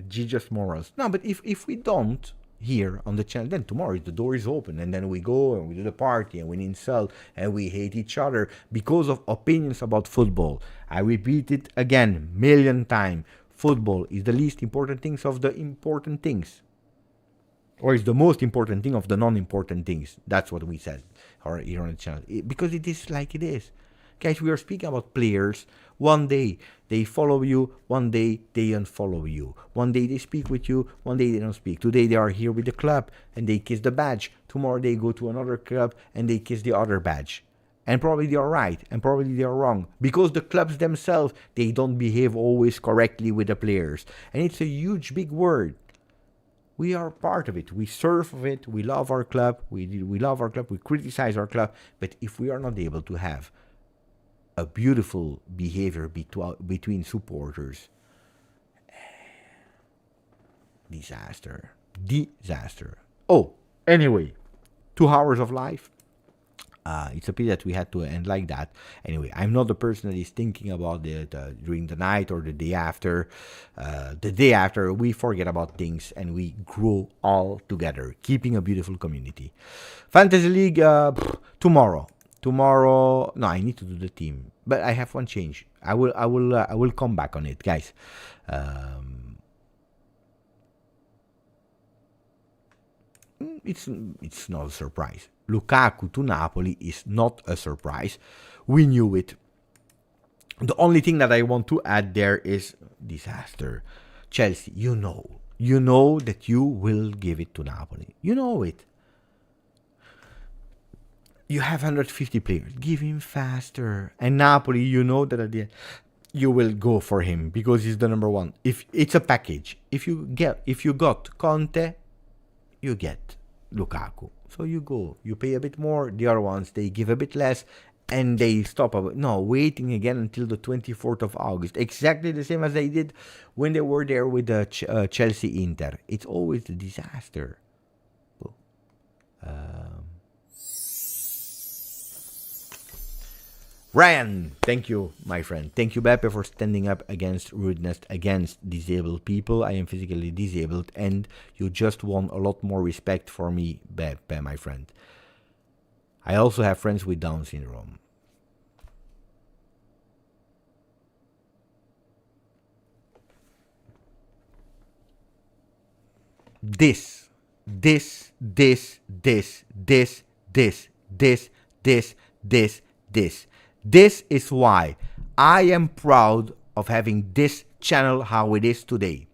GJustjuve morals. No, but if we don't here on the channel, then tomorrow the door is open and then we go and we do the party and we insult and we hate each other because of opinions about football. I repeat it again, million times. Football is the least important things of the important things. Or is the most important thing of the non-important things. That's what we said here on the channel. Because it is like it is. Guys, we are speaking about players. One day they follow you, one day they unfollow you. One day they speak with you, one day they don't speak. Today they are here with the club and they kiss the badge. Tomorrow they go to another club and they kiss the other badge. And probably they are right and probably they are wrong. Because the clubs themselves, they don't behave always correctly with the players. And it's a huge big word. We are part of it. We serve of it. We love our club. We love our club. We criticize our club. But if we are not able to have a beautiful behavior between supporters, disaster. Oh, anyway, 2 hours of life. It's a pity that we had to end like that. Anyway, I'm not the person that is thinking about it during the night or the day after. The day after, we forget about things and we grow all together, keeping a beautiful community. Fantasy League tomorrow. Tomorrow, no, I need to do the team, but I have one change. I will come back on it, guys. It's not a surprise. Lukaku to Napoli is not a surprise. We knew it. The only thing that I want to add there is disaster. Chelsea, you know that you will give it to Napoli. You know it. You have 150 players. Give him faster. And Napoli, you know that at the end, you will go for him because he's the number one. If it's a package. If you got Conte, you get Lukaku. So you go, you pay a bit more, the other ones, they give a bit less, and they stop. Waiting again until the 24th of August. Exactly the same as they did when they were there with the Chelsea Inter. It's always a disaster. Ryan, thank you, my friend. Thank you, Beppe, for standing up against rudeness against disabled people. I am physically disabled, and you just won a lot more respect for me, Beppe, my friend. I also have friends with Down syndrome. This is why I am proud of having this channel how it is today.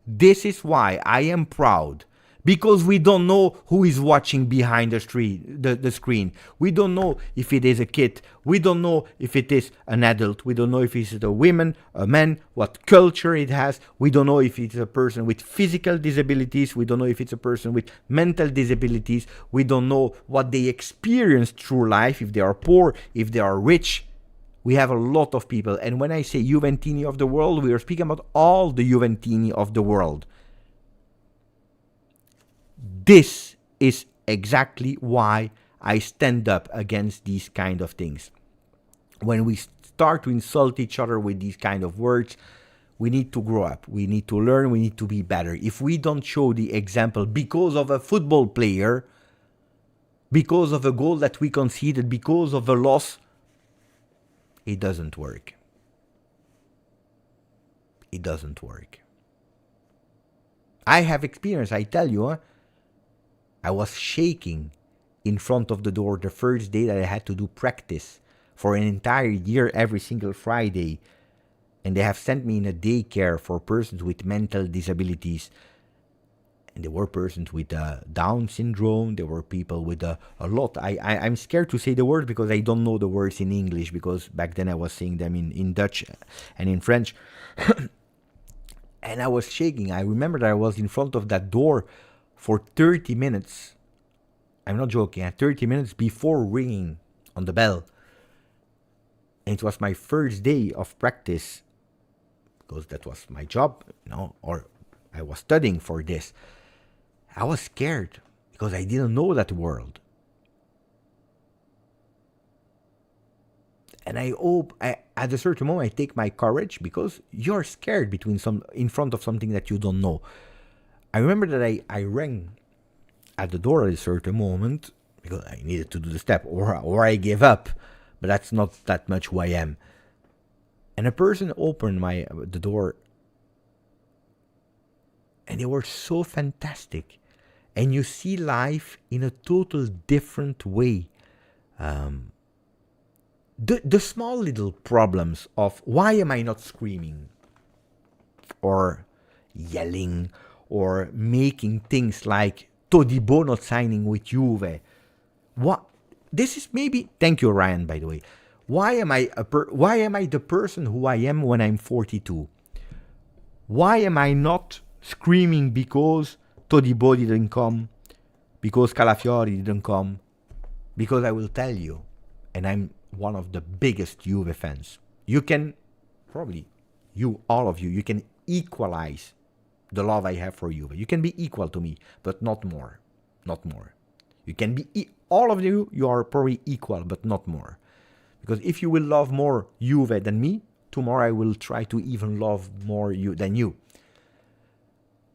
This is why I am proud. Because we don't know who is watching behind the screen. We don't know if it is a kid. We don't know if it is an adult. We don't know if it's a woman, a man, what culture it has. We don't know if it's a person with physical disabilities. We don't know if it's a person with mental disabilities. We don't know what they experience through life, if they are poor, if they are rich. We have a lot of people. And when I say Juventini of the world, we are speaking about all the Juventini of the world. This is exactly why I stand up against these kind of things. When we start to insult each other with these kind of words, we need to grow up. We need to learn. We need to be better. If we don't show the example because of a football player, because of a goal that we conceded, because of a loss, it doesn't work. It doesn't work. I have experience, I tell you, I was shaking in front of the door the first day that I had to do practice for an entire year every single Friday. And they have sent me in a daycare for persons with mental disabilities. And there were persons with Down syndrome. There were people with a lot. I'm scared to say the word because I don't know the words in English. Because back then I was saying them in Dutch and in French. And I was shaking. I remember that I was in front of that door for 30 minutes, I'm not joking, 30 minutes before ringing on the bell. And it was my first day of practice, because that was my job, or I was studying for this. I was scared, because I didn't know that world. And I hope, at a certain moment, I take my courage, because you're scared in front of something that you don't know. I remember that I rang at the door at a certain moment because I needed to do the step, or I gave up, but that's not that much who I am. And a person opened the door, and they were so fantastic. And you see life in a total different way. The small little problems of why am I not screaming or yelling or making things like Todibo not signing with Juve. What? This is maybe... Thank you, Ryan, by the way. Why am I the person who I am when I'm 42? Why am I not screaming because Todibo didn't come, because Calafiori didn't come, because I will tell you, and I'm one of the biggest Juve fans, you can, probably, all of you, you can equalize the love I have for Juve. You can be equal to me, but not more. Not more. You can be, all of you, you are probably equal, but not more. Because if you will love more Juve than me, tomorrow I will try to even love more you than you.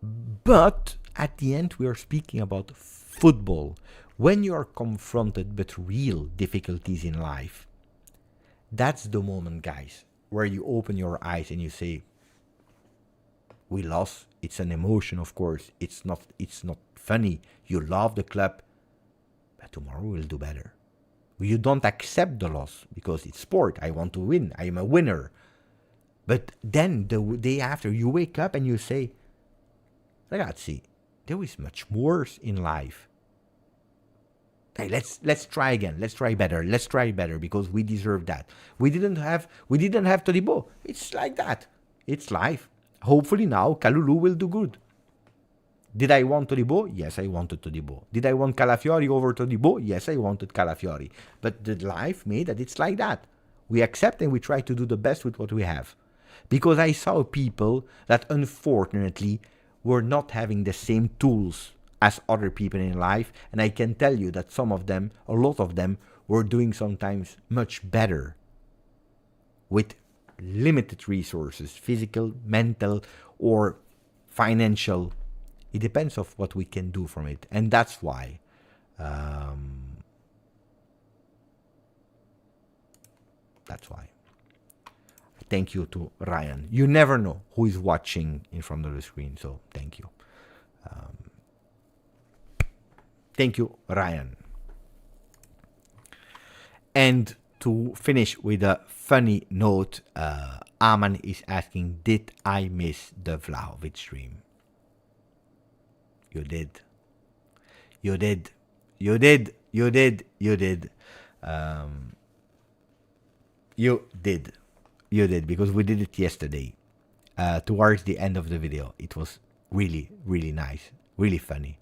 But at the end, we are speaking about football. When you are confronted with real difficulties in life, that's the moment, guys, where you open your eyes and you say, we lost. It's an emotion, of course. It's not funny. You love the club, but tomorrow we'll do better. You don't accept the loss because it's sport. I want to win. I am a winner. But then the day after, you wake up and you say, ragazzi, there is much worse in life. Hey, let's try again. Let's try better. Let's try better because we deserve that. We didn't have Todibo. It's like that. It's life. Hopefully now Kalulu will do good. Did I want Todibo? Yes, I wanted Todibo. Did I want Calafiori over Todibo? Yes, I wanted Calafiori. But the life made that it's like that. We accept and we try to do the best with what we have. Because I saw people that unfortunately were not having the same tools as other people in life. And I can tell you that some of them, a lot of them, were doing sometimes much better with limited resources, physical, mental, or financial. It depends of what we can do from it. And that's why thank you to Ryan. You never know who is watching in front of the screen, so thank you. Thank you, Ryan. And to finish with a funny note, Aman is asking, did I miss the Vlahovic dream? You did. You did. You did. You did. You did. You did. You did, because we did it yesterday. Towards the end of the video. It was really, really nice. Really funny.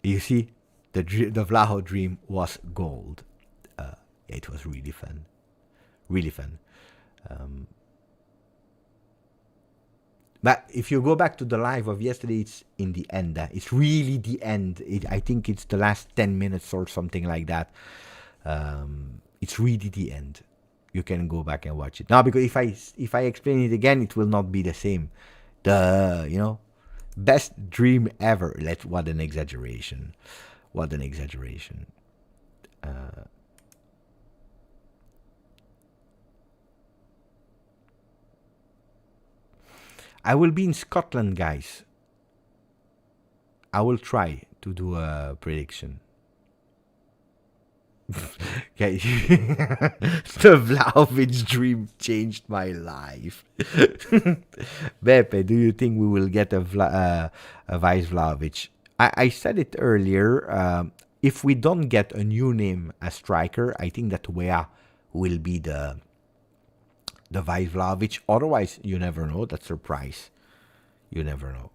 You see, the Vlaho dream was gold. It was really fun. Really fun. But if you go back to the live of yesterday, it's in the end. It's really the end. I think it's the last 10 minutes or something like that. It's really the end. You can go back and watch it. Now, because if I explain it again, it will not be the same. Best dream ever. What an exaggeration. What an exaggeration. I will be in Scotland, guys. I will try to do a prediction. Okay. The Vlahovic dream changed my life. Beppe, do you think we will get a Vice Vlahovic? I said it earlier. If we don't get a new name as striker, I think that Wea will be the Vice Vlahovic. Otherwise, you never know. That's a surprise. You never know.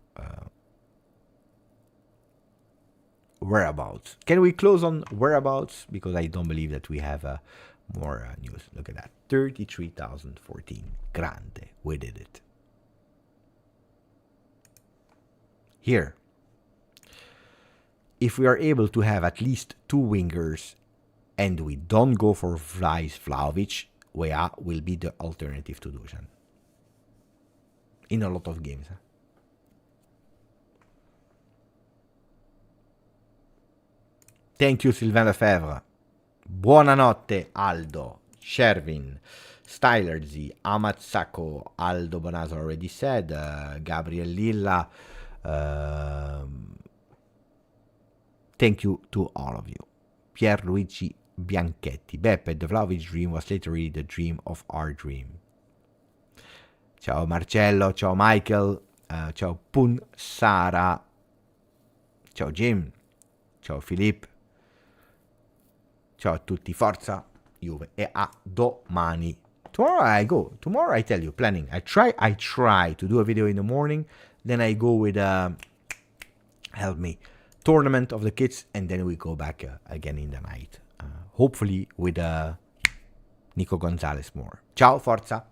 Whereabouts. Can we close on whereabouts? Because I don't believe that we have more news. Look at that. 33,014. Grande. We did it. Here. If we are able to have at least two wingers and we don't go for Vice Vlahovic, Wea will be the alternative to Dusan. In a lot of games. Thank you, Sylvain Lefebvre. Buonanotte, Aldo. Shervin. Stylerzy. Amatsako. Aldo Bonazzo already said. Gabriel Lilla. Thank you to all of you. Pierluigi Bianchetti. Beppe, the Vlahovic dream was literally the dream of our dream. Ciao Marcello. Ciao Michael. Ciao Pun Sara. Ciao Jim. Ciao Filippo. Ciao a tutti, forza Juve, e a domani. Tomorrow I go. Tomorrow I tell you, planning. I try to do a video in the morning. Then I go with, help me, Tournament of the Kids, and then we go back again in the night. Hopefully with Nico Gonzalez more. Ciao, forza!